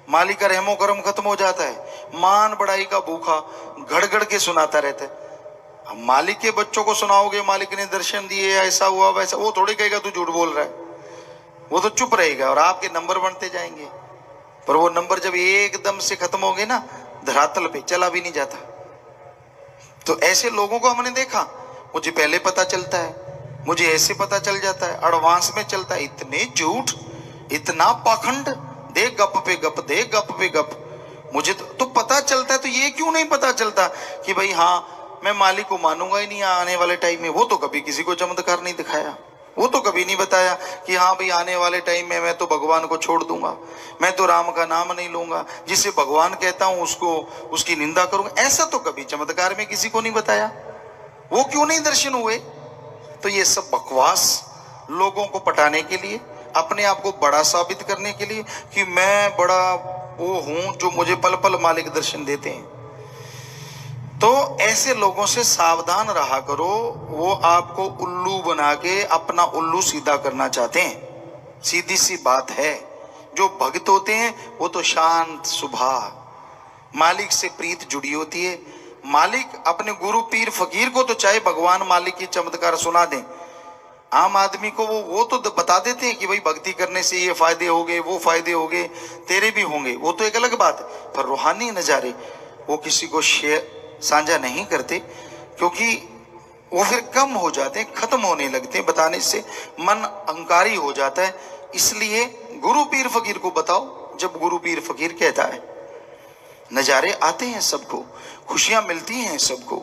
मालिक का रहमो करम खत्म हो जाता है। मान बढ़ाई का भूखा घड़ के सुनाता रहता है। मालिक के बच्चों को सुनाओगे मालिक ने दर्शन दिए, ऐसा हुआ वैसा, वो थोड़ी कहेगा तू झूठ बोल रहा है, वो तो चुप रहेगा और आपके नंबर बनते जाएंगे। पर वो नंबर जब एकदम से खत्म हो गए ना, धरातल पे चला भी नहीं जाता। तो ऐसे लोगों को हमने देखा, मुझे पहले पता चलता है, मुझे ऐसे पता चल जाता है, एडवांस में चलता है, इतने झूठ इतना पाखंड, दे गप पे गप दे गप पे गप। मुझे तो पता चलता है, तो ये क्यों नहीं पता चलता कि भाई हाँ मैं मालिक को मानूंगा ही नहीं आने वाले टाइम में। वो तो कभी किसी को चमत्कार नहीं दिखाया, वो तो कभी नहीं बताया कि हाँ भाई आने वाले टाइम में मैं तो भगवान को छोड़ दूंगा, मैं तो राम का नाम नहीं लूंगा, जिसे भगवान कहता हूं उसको उसकी निंदा करूंगा। ऐसा तो कभी चमत्कार में किसी को नहीं बताया। वो क्यों नहीं दर्शन हुए? तो ये सब बकवास, लोगों को पटाने के लिए, अपने आप को बड़ा साबित करने के लिए कि मैं बड़ा वो हूं जो मुझे पल पल मालिक दर्शन देते हैं। तो ऐसे लोगों से सावधान रहा करो, वो आपको उल्लू बना के अपना उल्लू सीधा करना चाहते हैं। सीधी सी बात है, जो भक्त होते हैं वो तो शांत स्वभाव, मालिक से प्रीत जुड़ी होती है। मालिक अपने गुरु पीर फकीर को तो चाहे भगवान मालिक की चमत्कार सुना दें, आम आदमी को वो तो बता देते हैं कि भाई भक्ति करने से ये फायदे हो गए वो फायदे हो गए, तेरे भी होंगे, वो तो एक अलग बात है। पर रूहानी नजारे वो किसी को शेयर साझा नहीं करते, क्योंकि वो फिर कम हो जाते हैं, खत्म होने लगते हैं, बताने से मन अहंकारी हो जाता है। इसलिए गुरु पीर फकीर को बताओ, जब गुरु पीर फकीर कहता है नजारे आते हैं सबको, खुशियां मिलती हैं सबको।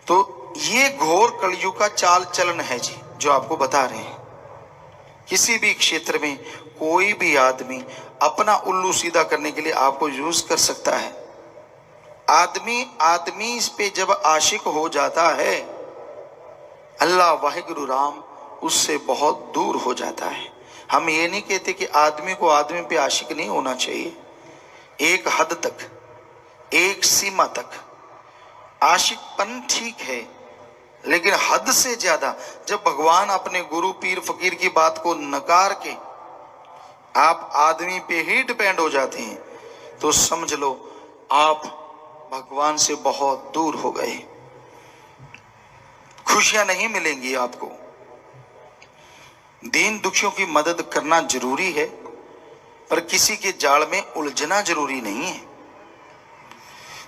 तो ये घोर कलयुग का चाल चलन है जी, जो आपको बता रहे हैं। किसी भी क्षेत्र में कोई भी आदमी अपना उल्लू सीधा करने के लिए आपको यूज कर सकता है। आदमी इस पे जब आशिक हो जाता है, अल्लाह वाहिगुरु राम उससे बहुत दूर हो जाता है। हम ये नहीं कहते कि आदमी को आदमी पे आशिक नहीं होना चाहिए, एक हद तक, एक सीमा तक आशिकपन ठीक है, लेकिन हद से ज्यादा जब भगवान अपने गुरु पीर फकीर की बात को नकार के आप आदमी पे ही डिपेंड हो जाते हैं, तो समझ लो आप भगवान से बहुत दूर हो गए। खुशियां नहीं मिलेंगी आपको। दीन दुखियों की मदद करना जरूरी है, पर किसी के जाल में उलझना जरूरी नहीं है।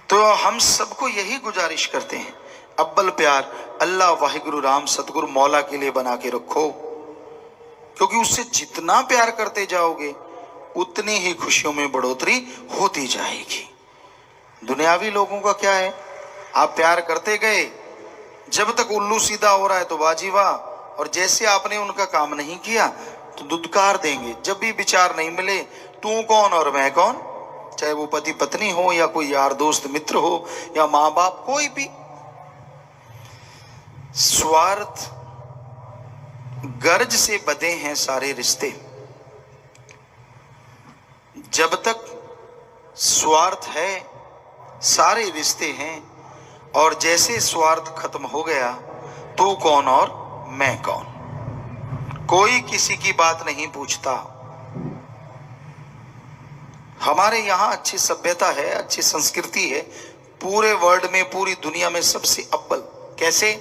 तो हम सबको यही गुजारिश करते हैं, अव्वल प्यार अल्लाह वाहिगुरु राम सतगुरु मौला के लिए बना के रखो, क्योंकि उससे जितना प्यार करते जाओगे उतनी ही खुशियों में बढ़ोतरी होती जाएगी। दुनियावी लोगों का क्या है, आप प्यार करते गए, जब तक उल्लू सीधा हो रहा है तो बाजी वाह, और जैसे आपने उनका काम नहीं किया तो दुत्कार देंगे। जब भी विचार नहीं मिले, तू कौन और मैं कौन, चाहे वो पति पत्नी हो या कोई यार दोस्त मित्र हो या माँ बाप, कोई भी। स्वार्थ गर्ज से बंधे हैं सारे रिश्ते। जब तक स्वार्थ है सारे रिश्ते हैं, और जैसे स्वार्थ खत्म हो गया तू कौन और मैं कौन, कोई किसी की बात नहीं पूछता। हमारे यहां अच्छी सभ्यता है, अच्छी संस्कृति है, पूरे वर्ल्ड में, पूरी दुनिया में सबसे अव्वल। कैसे?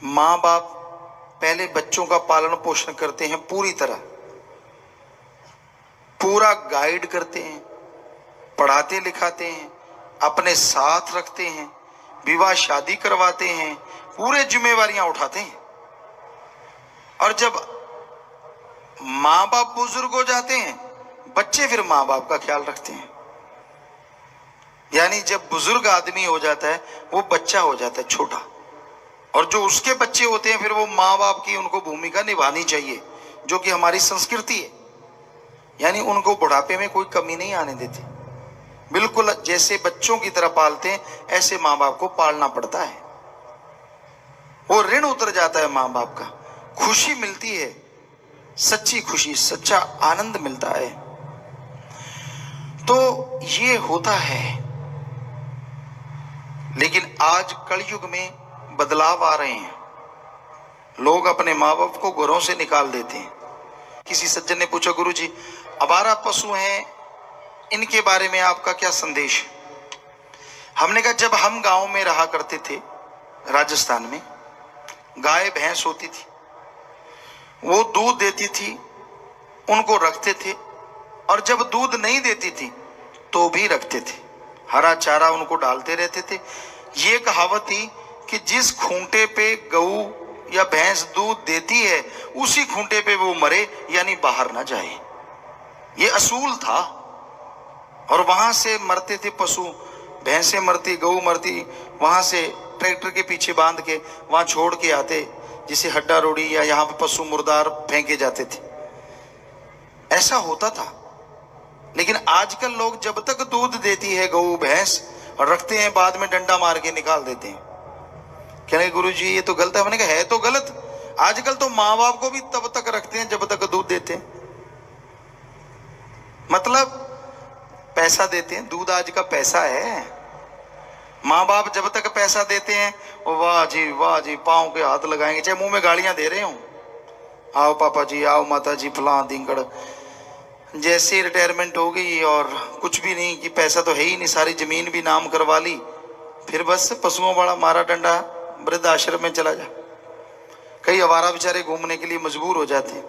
मां बाप पहले बच्चों का पालन पोषण करते हैं पूरी तरह, पूरा गाइड करते हैं, पढ़ाते लिखाते हैं, अपने साथ रखते हैं, विवाह शादी करवाते हैं, पूरे जिम्मेवारियां उठाते हैं। और जब मां बाप बुजुर्ग हो जाते हैं, बच्चे फिर मां बाप का ख्याल रखते हैं। यानी जब बुजुर्ग आदमी हो जाता है वो बच्चा हो जाता है छोटा, और जो उसके बच्चे होते हैं फिर वो माँ बाप की उनको भूमिका निभानी चाहिए, जो कि हमारी संस्कृति है। यानी उनको बुढ़ापे में कोई कमी नहीं आने देती, बिल्कुल जैसे बच्चों की तरह पालते हैं ऐसे माँ बाप को पालना पड़ता है। वो ऋण उतर जाता है माँ बाप का, खुशी मिलती है, सच्ची खुशी, सच्चा आनंद मिलता है। तो ये होता है। लेकिन आज कलयुग में बदलाव आ रहे हैं, लोग अपने माँ बाप को घरों से निकाल देते हैं। किसी सज्जन ने पूछा, गुरुजी आवारा पशु हैं, इनके बारे में आपका क्या संदेश है? हमने कहा, जब हम गांव में रहा करते थे राजस्थान में, गाय भैंस होती थी, वो दूध देती थी, उनको रखते थे, और जब दूध नहीं देती थी तो भी रखते थे, हरा चारा उनको डालते रहते थे। ये कहावत थी कि जिस खूंटे पे गऊ या भैंस दूध देती है उसी खूंटे पे वो मरे, यानी बाहर ना जाए। ये असूल था। और वहां से मरते थे पशु, भैंसें मरती, गऊ मरती, वहां से ट्रैक्टर के पीछे बांध के वहां छोड़ के आते, जिसे हड्डा रोड़ी या यहाँ पे पशु मुर्दार फेंके जाते थे। ऐसा होता था। लेकिन आजकल लोग जब तक दूध देती है गऊ भैंस और रखते हैं, बाद में डंडा मार के निकाल देते हैं। कहने गुरुजी ये तो गलत है। मैंने कहा है तो गलत। आजकल तो माँ बाप को भी तब तक रखते हैं जब तक दूध देते हैं, मतलब पैसा देते हैं। दूध आज का पैसा है। माँ बाप जब तक पैसा देते हैं, वाह जी पाँव के हाथ लगाएंगे, चाहे मुंह में गालियां दे रहे हो, आओ पापा जी, आओ माता जी, फलां दिंगड़। जैसे रिटायरमेंट हो गई और कुछ भी नहीं, कि पैसा तो है ही नहीं, सारी जमीन भी नाम करवा ली, फिर बस पशुओं वाला मारा डंडा, वृद्ध आश्रम में चला जा। कई आवारा बेचारे घूमने के लिए मजबूर हो जाते,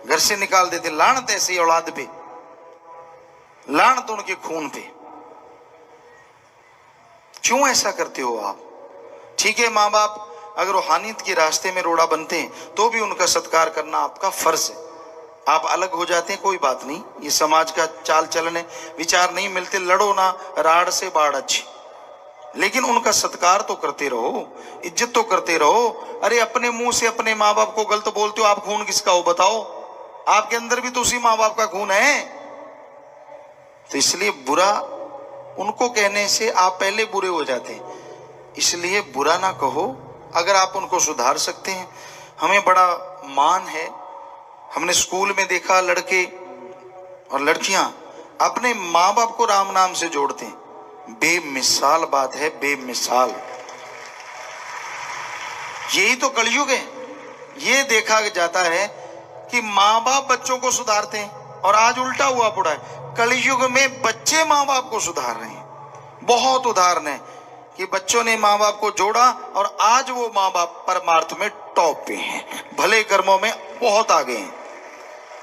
घर से निकाल देते। लानत ऐसी औलाद पे, लानत उनके खून पे। क्यों ऐसा करते हो आप? ठीक है, माँ बाप अगर रूहानियत के रास्ते में रोड़ा बनते हैं तो भी उनका सत्कार करना आपका फर्ज है। आप अलग हो जाते हैं, कोई बात नहीं, ये समाज का चाल चलन है, विचार नहीं मिलते, लड़ो ना, राड़ से बाढ़ अच्छी, लेकिन उनका सत्कार तो करते रहो, इज्जत तो करते रहो। अरे अपने मुंह से अपने माँ बाप को गलत बोलते हो, आप खून किसका हो बताओ? आपके अंदर भी तो उसी माँ बाप का खून है। तो इसलिए बुरा उनको कहने से आप पहले बुरे हो जाते हैं, इसलिए बुरा ना कहो। अगर आप उनको सुधार सकते हैं, हमें बड़ा मान है। हमने स्कूल में देखा लड़के और लड़कियां अपने माँ बाप को राम नाम से जोड़ते हैं। बेमिसाल बात है, बेमिसाल। यही तो कलयुग है। ये देखा जाता है कि माँ बाप बच्चों को सुधारते हैं, और आज उल्टा हुआ पड़ा है। कलयुग में बच्चे माँ बाप को सुधार रहे हैं। बहुत उदाहरण है कि बच्चों ने माँ बाप को जोड़ा और आज वो माँ बाप परमार्थ में टॉप पे हैं, भले कर्मों में बहुत आगे हैं।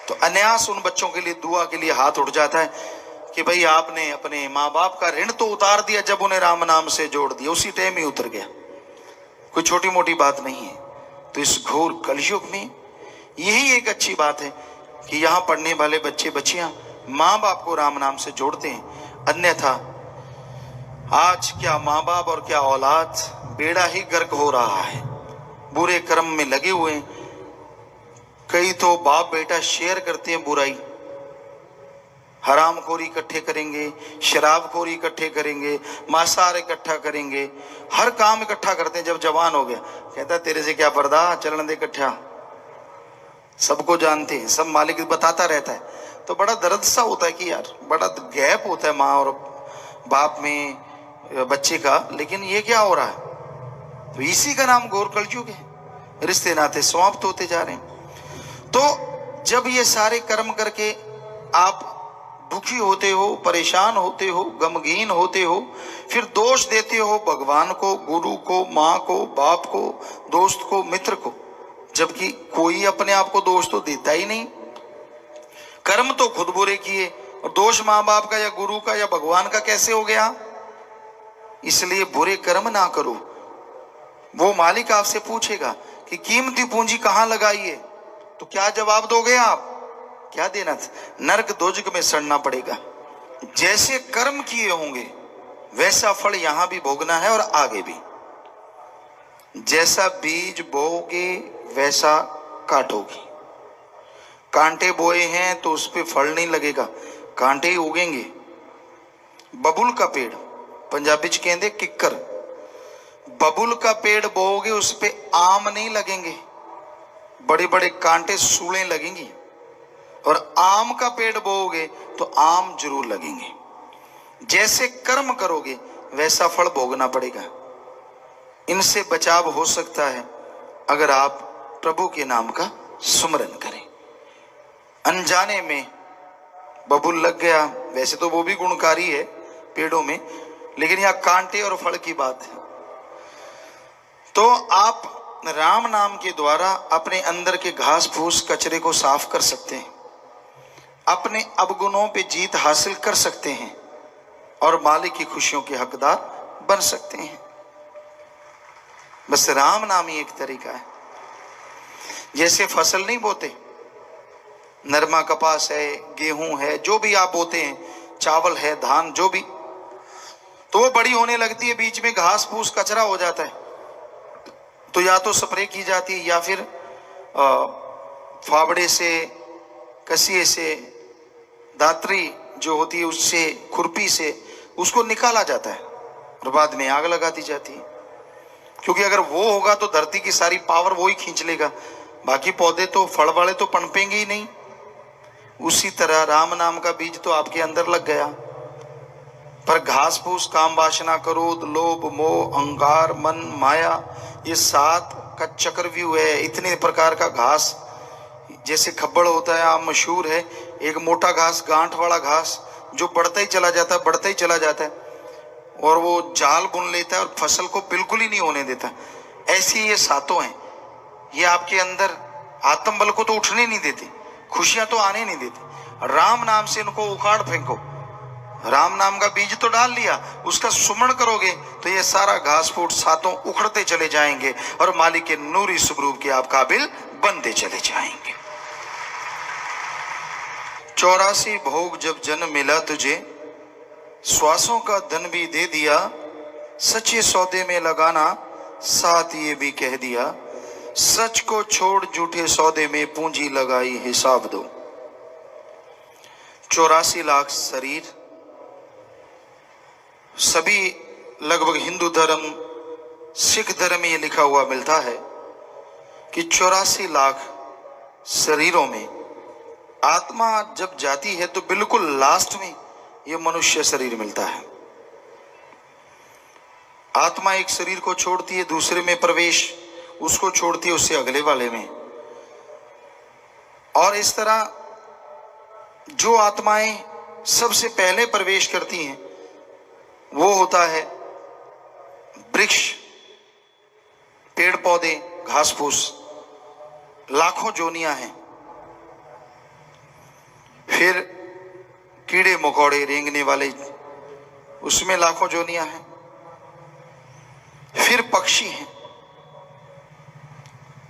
तो अनायास उन बच्चों के लिए दुआ के लिए हाथ उठ जाता है कि भाई आपने अपने माँ बाप का ऋण तो उतार दिया, जब उन्हें राम नाम से जोड़ दिया उसी टाइम ही उतर गया। कोई छोटी मोटी बात नहीं है। तो इस घोर कलयुग में यही एक अच्छी बात है कि यहाँ पढ़ने वाले बच्चे बच्चियां माँ बाप को राम नाम से जोड़ते हैं, अन्यथा आज क्या माँ बाप और क्या औलाद बेड़ा ही गर्क हो रहा है, बुरे कर्म में लगे हुए हैं। कई तो बाप बेटा शेयर करते हैं बुराई, हरामखोरी इकट्ठे करेंगे, शराबखोरी इकट्ठे करेंगे, मांसाहार इकट्ठा करेंगे, हर काम इकट्ठा करते हैं। जब जवान हो गया कहता तेरे से क्या पर्दा, चलन दे इकट्ठा। सबको जानते हैं, सब मालिक बताता रहता है। तो बड़ा दर्द सा होता है कि यार बड़ा गैप होता है माँ और बाप में बच्चे का, लेकिन ये क्या हो रहा है? तो इसी का नाम घोर कलयुग है, रिश्ते नाते समाप्त होते जा रहे हैं। तो जब ये सारे कर्म करके आप दुखी होते हो, परेशान होते हो, गमगीन होते हो, फिर दोष देते हो भगवान को, गुरु को, माँ को, बाप को, दोस्त को, मित्र को, जबकि कोई अपने आप को दोष तो देता ही नहीं। कर्म तो खुद बुरे किए और दोष माँ बाप का या गुरु का या भगवान का कैसे हो गया? इसलिए बुरे कर्म ना करो। वो मालिक आपसे पूछेगा कि कीमती पूंजी कहां लगाई है, तो क्या जवाब दोगे आप? क्या देना था? नरक दोजक में सड़ना पड़ेगा। जैसे कर्म किए होंगे वैसा फल यहां भी भोगना है और आगे भी। जैसा बीज बोओगे वैसा काटोगे। कांटे बोए हैं तो उस पे फल नहीं लगेगा, कांटे ही उगेंगे। बबुल का पेड़, पंजाबी च कहते किक्कर, बबुल का पेड़ बोओगे उस पे आम नहीं लगेंगे, बड़े बड़े कांटे सूलें लगेंगी। और आम का पेड़ बोओगे तो आम जरूर लगेंगे। जैसे कर्म करोगे वैसा फल भोगना पड़ेगा। इनसे बचाव हो सकता है अगर आप प्रभु के नाम का सुमरन करें। अनजाने में बबुल लग गया, वैसे तो वो भी गुणकारी है पेड़ों में, लेकिन यहां कांटे और फल की बात है। तो आप राम नाम के द्वारा अपने अंदर के घास फूस कचरे को साफ कर सकते हैं, अपने अवगुणों पे जीत हासिल कर सकते हैं और मालिक की खुशियों के हकदार बन सकते हैं। बस राम नाम ही एक तरीका है। जैसे फसल नहीं बोते, नरमा कपास है, गेहूं है, जो भी आप बोते हैं, चावल है, धान, जो भी, तो वो बड़ी होने लगती है, बीच में घास फूस कचरा हो जाता है, तो या तो स्प्रे की जाती है या फिर फावड़े से, कसिए से, दातरी जो होती है उससे, खुरपी से उसको निकाला जाता है और बाद में आग लगा दी जाती है। क्योंकि अगर वो होगा तो धरती की सारी पावर वो ही खींच लेगा, बाकी पौधे तो, फल वाले तो पनपेंगे ही नहीं। उसी तरह राम नाम का बीज तो आपके अंदर लग गया, पर घास फूस, काम वासना, क्रोध, लोभ, मोह, अहंकार, मन, माया, ये 7 का चक्रव्यूह है। इतने प्रकार का घास, जैसे खब्बड़ होता है, आम मशहूर है, एक मोटा घास, गांठ वाला घास जो बढ़ता ही चला जाता है, बढ़ता ही चला जाता है, और वो जाल बुन लेता है और फसल को बिल्कुल ही नहीं होने देता। ऐसी ये 7 हैं, ये आपके अंदर आत्म बल को तो उठने नहीं देते, खुशियां तो आने नहीं देते। राम नाम से इनको उखाड़ फेंको। राम नाम का बीज तो डाल लिया, उसका सुमरण करोगे तो ये सारा घास फूट 7 उखड़ते चले जाएंगे और मालिक के नूरी स्वरूप के आप काबिल बनते चले जाएंगे। 84 भोग जब जन्म मिला तुझे, श्वासों का धन भी दे दिया, सच्चे सौदे में लगाना साथ ये भी कह दिया, सच को छोड़ झूठे सौदे में पूंजी लगाई हिसाब दो। 84 लाख शरीर, सभी लगभग हिंदू धर्म, सिख धर्म में ये लिखा हुआ मिलता है कि 84 लाख शरीरों में आत्मा जब जाती है तो बिल्कुल लास्ट में ये मनुष्य शरीर मिलता है। आत्मा एक शरीर को छोड़ती है, दूसरे में प्रवेश, उसको छोड़ती है, उससे अगले वाले में, और इस तरह जो आत्माएं सबसे पहले प्रवेश करती हैं वो होता है वृक्ष, पेड़ पौधे, घास फूस, लाखों जोनियां हैं। फिर कीड़े मकोड़े, रेंगने वाले, उसमें लाखों जोनियां हैं। फिर पक्षी हैं,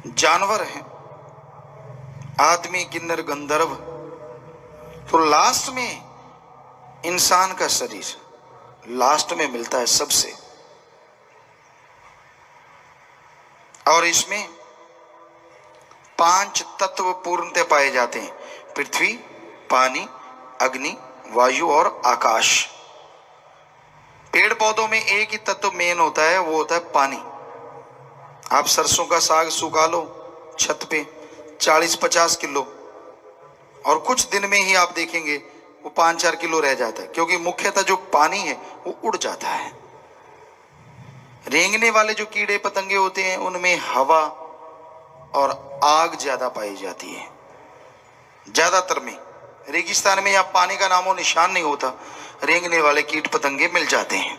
जानवर हैं, आदमी, किन्नर, गंधर्व, तो लास्ट में इंसान का शरीर। लास्ट में मिलता है सबसे। और इसमें 5 तत्व पूर्णतः पाए जाते हैं: पृथ्वी, पानी, अग्नि, वायु और आकाश। पेड़ पौधों में एक ही तत्व मेन होता है, वो होता है पानी। आप सरसों का साग सुखा लो छत पे 40-50 किलो, और कुछ दिन में ही आप देखेंगे वो 5-4 किलो रह जाता है, क्योंकि मुख्यतः जो पानी है वो उड़ जाता है। रेंगने वाले जो कीड़े पतंगे होते हैं उनमें हवा और आग ज्यादा पाई जाती है। ज्यादातर में रेगिस्तान में या पानी का नामो निशान नहीं होता, रेंगने वाले कीट पतंगे मिल जाते हैं।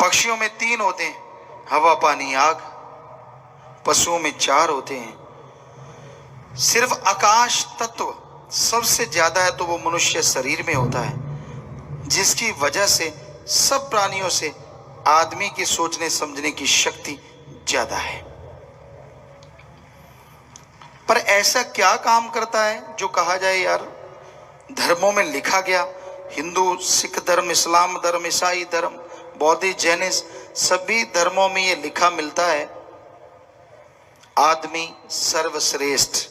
पक्षियों में 3 होते हैं: हवा, पानी, आग। पशुओं में 4 होते हैं। सिर्फ आकाश तत्व सबसे ज्यादा है तो वो मनुष्य शरीर में होता है, जिसकी वजह से सब प्राणियों से आदमी की सोचने समझने की शक्ति ज्यादा है। पर ऐसा क्या काम करता है जो कहा जाए यार धर्मों में लिखा गया, हिंदू, सिख धर्म, इस्लाम धर्म, ईसाई धर्म, बौद्धिस्ट, जैनिस्ट, सभी धर्मों में ये लिखा मिलता है: आदमी सर्वश्रेष्ठ,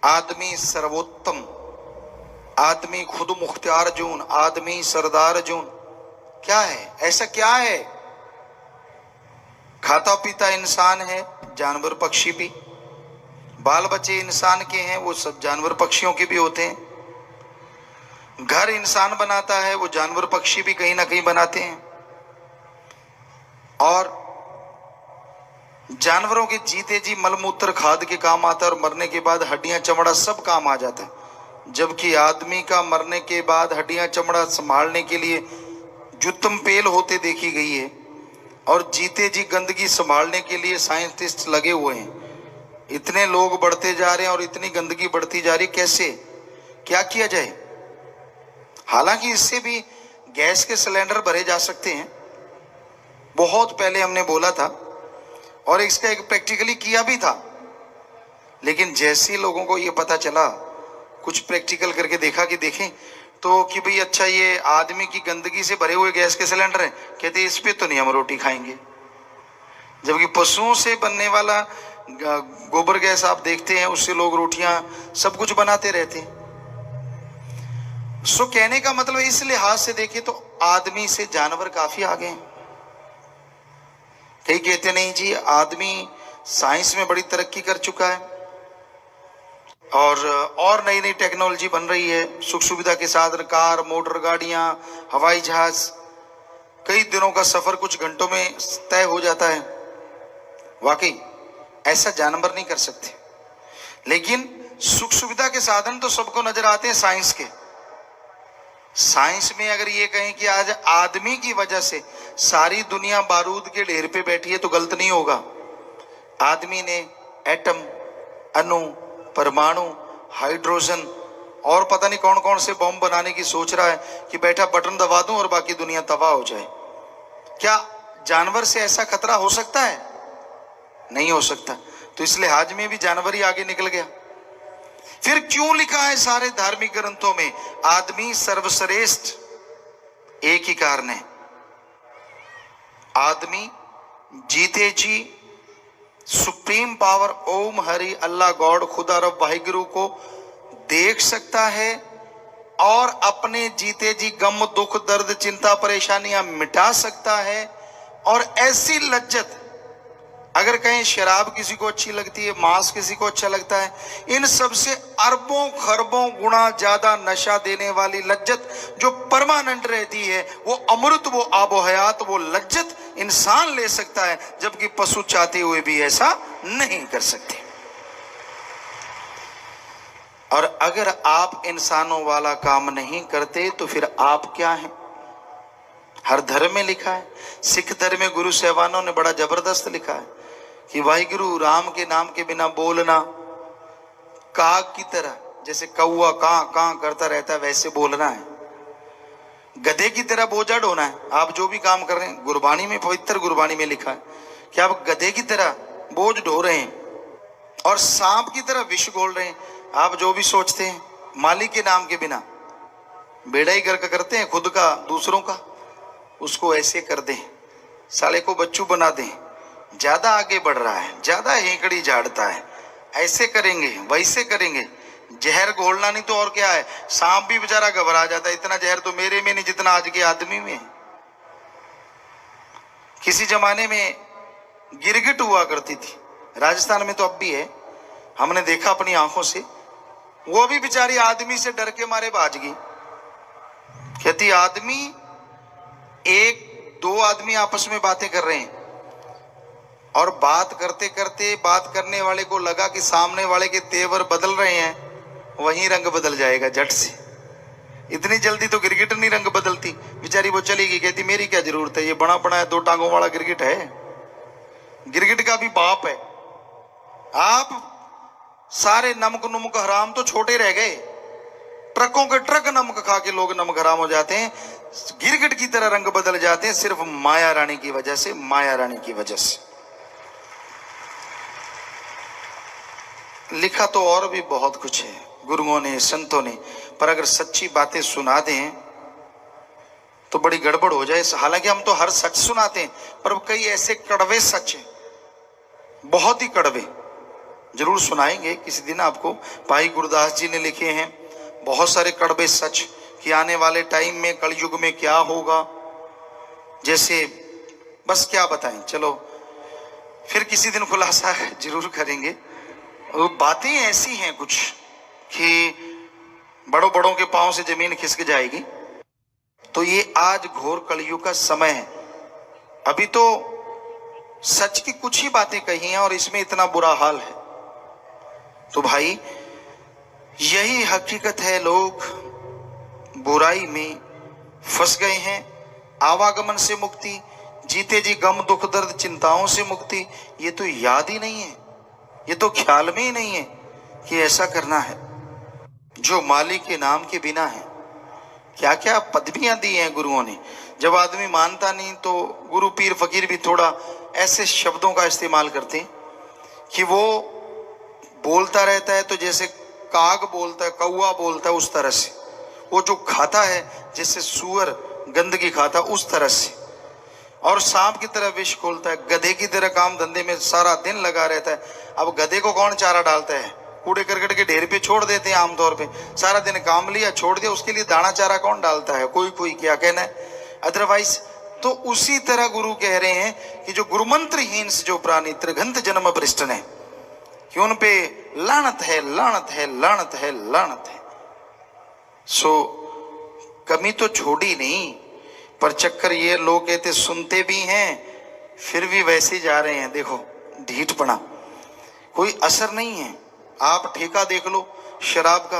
आदमी सर्वोत्तम, आदमी खुद मुख्तियार जून, आदमी सरदार जून। क्या है? ऐसा क्या है? खाता पीता इंसान है, जानवर पक्षी भी। बाल बच्चे इंसान के हैं, वो सब जानवर पक्षियों के भी होते हैं। घर इंसान बनाता है, वो जानवर पक्षी भी कहीं ना कहीं बनाते हैं। और जानवरों के जीते जी मलमूत्र खाद के काम आता है, और मरने के बाद हड्डियां चमड़ा सब काम आ जाता है। जबकि आदमी का मरने के बाद हड्डियां चमड़ा संभालने के लिए जुत्तम पेल होते देखी गई है, और जीते जी गंदगी संभालने के लिए साइंटिस्ट लगे हुए हैं। इतने लोग बढ़ते जा रहे हैं और इतनी गंदगी बढ़ती जा रही, कैसे? क्या किया जाए? हालांकि इससे भी गैस के सिलेंडर भरे जा सकते हैं, बहुत पहले हमने बोला था, और इसका एक प्रैक्टिकली किया भी था। लेकिन जैसे ही लोगों को ये पता चला, कुछ प्रैक्टिकल करके देखा कि देखें तो कि भाई अच्छा ये आदमी की गंदगी से भरे हुए गैस के सिलेंडर हैं, कहते इस पे तो नहीं हम रोटी खाएंगे। जबकि पशुओं से बनने वाला गोबर गैस आप देखते हैं, उससे लोग रोटियां सब कुछ बनाते रहते हैं। सो कहने का मतलब इस लिहाज से देखें तो आदमी से जानवर काफी आगे हैं। कई कहते नहीं जी आदमी साइंस में बड़ी तरक्की कर चुका है, और नई नई टेक्नोलॉजी बन रही है, सुख सुविधा के साधन, कार, मोटर गाड़ियां, हवाई जहाज, कई दिनों का सफर कुछ घंटों में तय हो जाता है। वाकई ऐसा जानवर नहीं कर सकते। लेकिन सुख सुविधा के साधन तो सबको नजर आते हैं साइंस के। साइंस में अगर ये कहें कि आज आदमी की वजह से सारी दुनिया बारूद के ढेर पे बैठी है तो गलत नहीं होगा। आदमी ने एटम, अणु, परमाणु, हाइड्रोजन और पता नहीं कौन कौन से बम बनाने की सोच रहा है कि बैठा बटन दबा दूं और बाकी दुनिया तबाह हो जाए। क्या जानवर से ऐसा खतरा हो सकता है? नहीं हो सकता। तो इस लिहाज में भी जानवर ही आगे निकल गया। फिर क्यों लिखा है सारे धार्मिक ग्रंथों में आदमी सर्वश्रेष्ठ? एक ही कारण है, आदमी जीते जी सुप्रीम पावर ओम हरि अल्लाह गॉड खुदा रब वाहिगुरु को देख सकता है और अपने जीते जी गम, दुख, दर्द, चिंता, परेशानियां मिटा सकता है। और ऐसी लज्जत, अगर कहीं शराब किसी को अच्छी लगती है, मांस किसी को अच्छा लगता है, इन सब से अरबों खरबों गुना ज्यादा नशा देने वाली लज्जत जो परमानेंट रहती है, वो अमृत, वो आबो हयात, वो लज्जत इंसान ले सकता है, जबकि पशु चाहते हुए भी ऐसा नहीं कर सकते। और अगर आप इंसानों वाला काम नहीं करते तो फिर आप क्या हैं? हर धर्म में लिखा है। सिख धर्म में गुरु साहबानों ने बड़ा जबरदस्त लिखा है कि वाहिगुरु राम के नाम के बिना बोलना, काग की तरह, जैसे कौआ कां कां करता रहता है वैसे बोलना है, गधे की तरह बोझा ढोना है। आप जो भी काम कर रहे हैं, गुरबानी में, पवित्र गुरबानी में लिखा है कि आप गधे की तरह बोझ ढो रहे हैं और सांप की तरह विष घोल रहे हैं। आप जो भी सोचते हैं मालिक के नाम के बिना, बेड़ा ही घर का करते हैं, खुद का दूसरों का, उसको ऐसे कर दें, साले को बच्चू बना दें, ज्यादा आगे बढ़ रहा है, ज्यादा हेकड़ी झाड़ता है, ऐसे करेंगे वैसे करेंगे, जहर घोलना नहीं तो और क्या है। सांप भी बेचारा घबरा जाता है, इतना जहर तो मेरे में नहीं जितना आज के आदमी में। किसी जमाने में गिरगिट हुआ करती थी, राजस्थान में तो अब भी है, हमने देखा अपनी आंखों से, वो भी बेचारी आदमी से डर के मारे भाज गई। कहती आदमी, एक दो आदमी आपस में बातें कर रहे हैं और बात करते करते बात करने वाले को लगा कि सामने वाले के तेवर बदल रहे हैं, वहीं रंग बदल जाएगा झट से। इतनी जल्दी तो गिरगिट नहीं रंग बदलती, बेचारी वो चली गई। कहती मेरी क्या जरूरत है, ये बड़ा बड़ा है, दो टांगों वाला गिरगिट है, गिरगिट का भी बाप है। आप सारे नमक नुमक हराम तो छोटे रह गए, ट्रकों के ट्रक नमक खा के लोग नमक हराम हो जाते हैं, गिरगिट की तरह रंग बदल जाते हैं सिर्फ माया रानी की वजह से, माया रानी की वजह से। लिखा तो और भी बहुत कुछ है गुरुओं ने, संतों ने, पर अगर सच्ची बातें सुना दें तो बड़ी गड़बड़ हो जाए। हालांकि हम तो हर सच सुनाते हैं, पर कई ऐसे कड़वे सच हैं, बहुत ही कड़वे, जरूर सुनाएंगे किसी दिन आपको। भाई गुरदास जी ने लिखे हैं बहुत सारे कड़वे सच कि आने वाले टाइम में कलयुग में क्या होगा, जैसे बस क्या बताएं, चलो फिर किसी दिन खुलासा जरूर करेंगे। वो बातें ऐसी हैं कुछ कि बड़ों बड़ों के पांव से जमीन खिसक जाएगी। तो ये आज घोर कलयुग का समय है। अभी तो सच की कुछ ही बातें कही हैं और इसमें इतना बुरा हाल है। तो भाई यही हकीकत है, लोग बुराई में फंस गए हैं। आवागमन से मुक्ति, जीते जी गम दुख दर्द चिंताओं से मुक्ति, ये तो याद ही नहीं है, ये तो ख्याल में ही नहीं है कि ऐसा करना है जो मालिक के नाम के बिना है। क्या क्या पदवियां दी हैं गुरुओं ने। जब आदमी मानता नहीं तो गुरु पीर फकीर भी थोड़ा ऐसे शब्दों का इस्तेमाल करते हैं कि वो बोलता रहता है तो जैसे काग बोलता है, कौवा बोलता है, उस तरह से। वो जो खाता है जैसे सुअर गंदगी खाता, उस तरह से। और सांप की तरह विष खोलता है, गधे की तरह काम धंधे में सारा दिन लगा रहता है। अब गधे को कौन चारा डालता है, कूड़े करकट के ढेर पे छोड़ देते हैं आमतौर पे, सारा दिन काम लिया छोड़ दिया, उसके लिए दाना चारा कौन डालता है, कोई कोई, क्या कहना है अदरवाइज। तो उसी तरह गुरु कह रहे हैं कि जो गुरुमंत्रहीन से जो प्राणी त्रिगंत जन्म भ्रष्ट ने, कि उन पे लानत है, लानत है, लानत है, लानत है। सो कमी तो छोड़ी नहीं, पर चक्कर ये लोग कहते सुनते भी हैं फिर भी वैसे जा रहे हैं। देखो ढीठपना, कोई असर नहीं है। आप ठेका देख लो शराब का,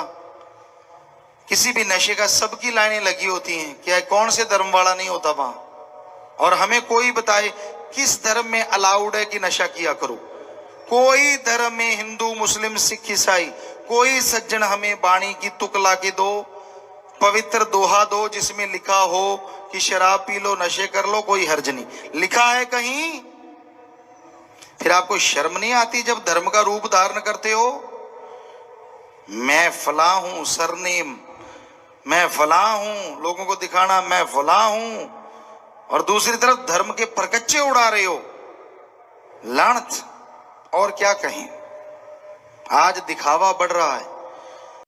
किसी भी नशे का, सबकी लाइनें लगी होती हैं, क्या कौन से धर्म वाला नहीं होता वहां। और हमें कोई बताए किस धर्म में अलाउड है कि नशा किया करो। कोई धर्म में, हिंदू मुस्लिम सिख ईसाई, कोई सज्जन हमें बाणी की तुक ला के दो, पवित्र दोहा दो जिसमें लिखा हो कि शराब पी लो, नशे कर लो, कोई हर्ज नहीं। लिखा है कहीं? फिर आपको शर्म नहीं आती जब धर्म का रूप धारण करते हो? मैं फला हूं, सरनेम मैं फला हूं, लोगों को दिखाना मैं फला हूं, और दूसरी तरफ धर्म के परकच्चे उड़ा रहे हो। लानत। और क्या कहें, आज दिखावा बढ़ रहा है।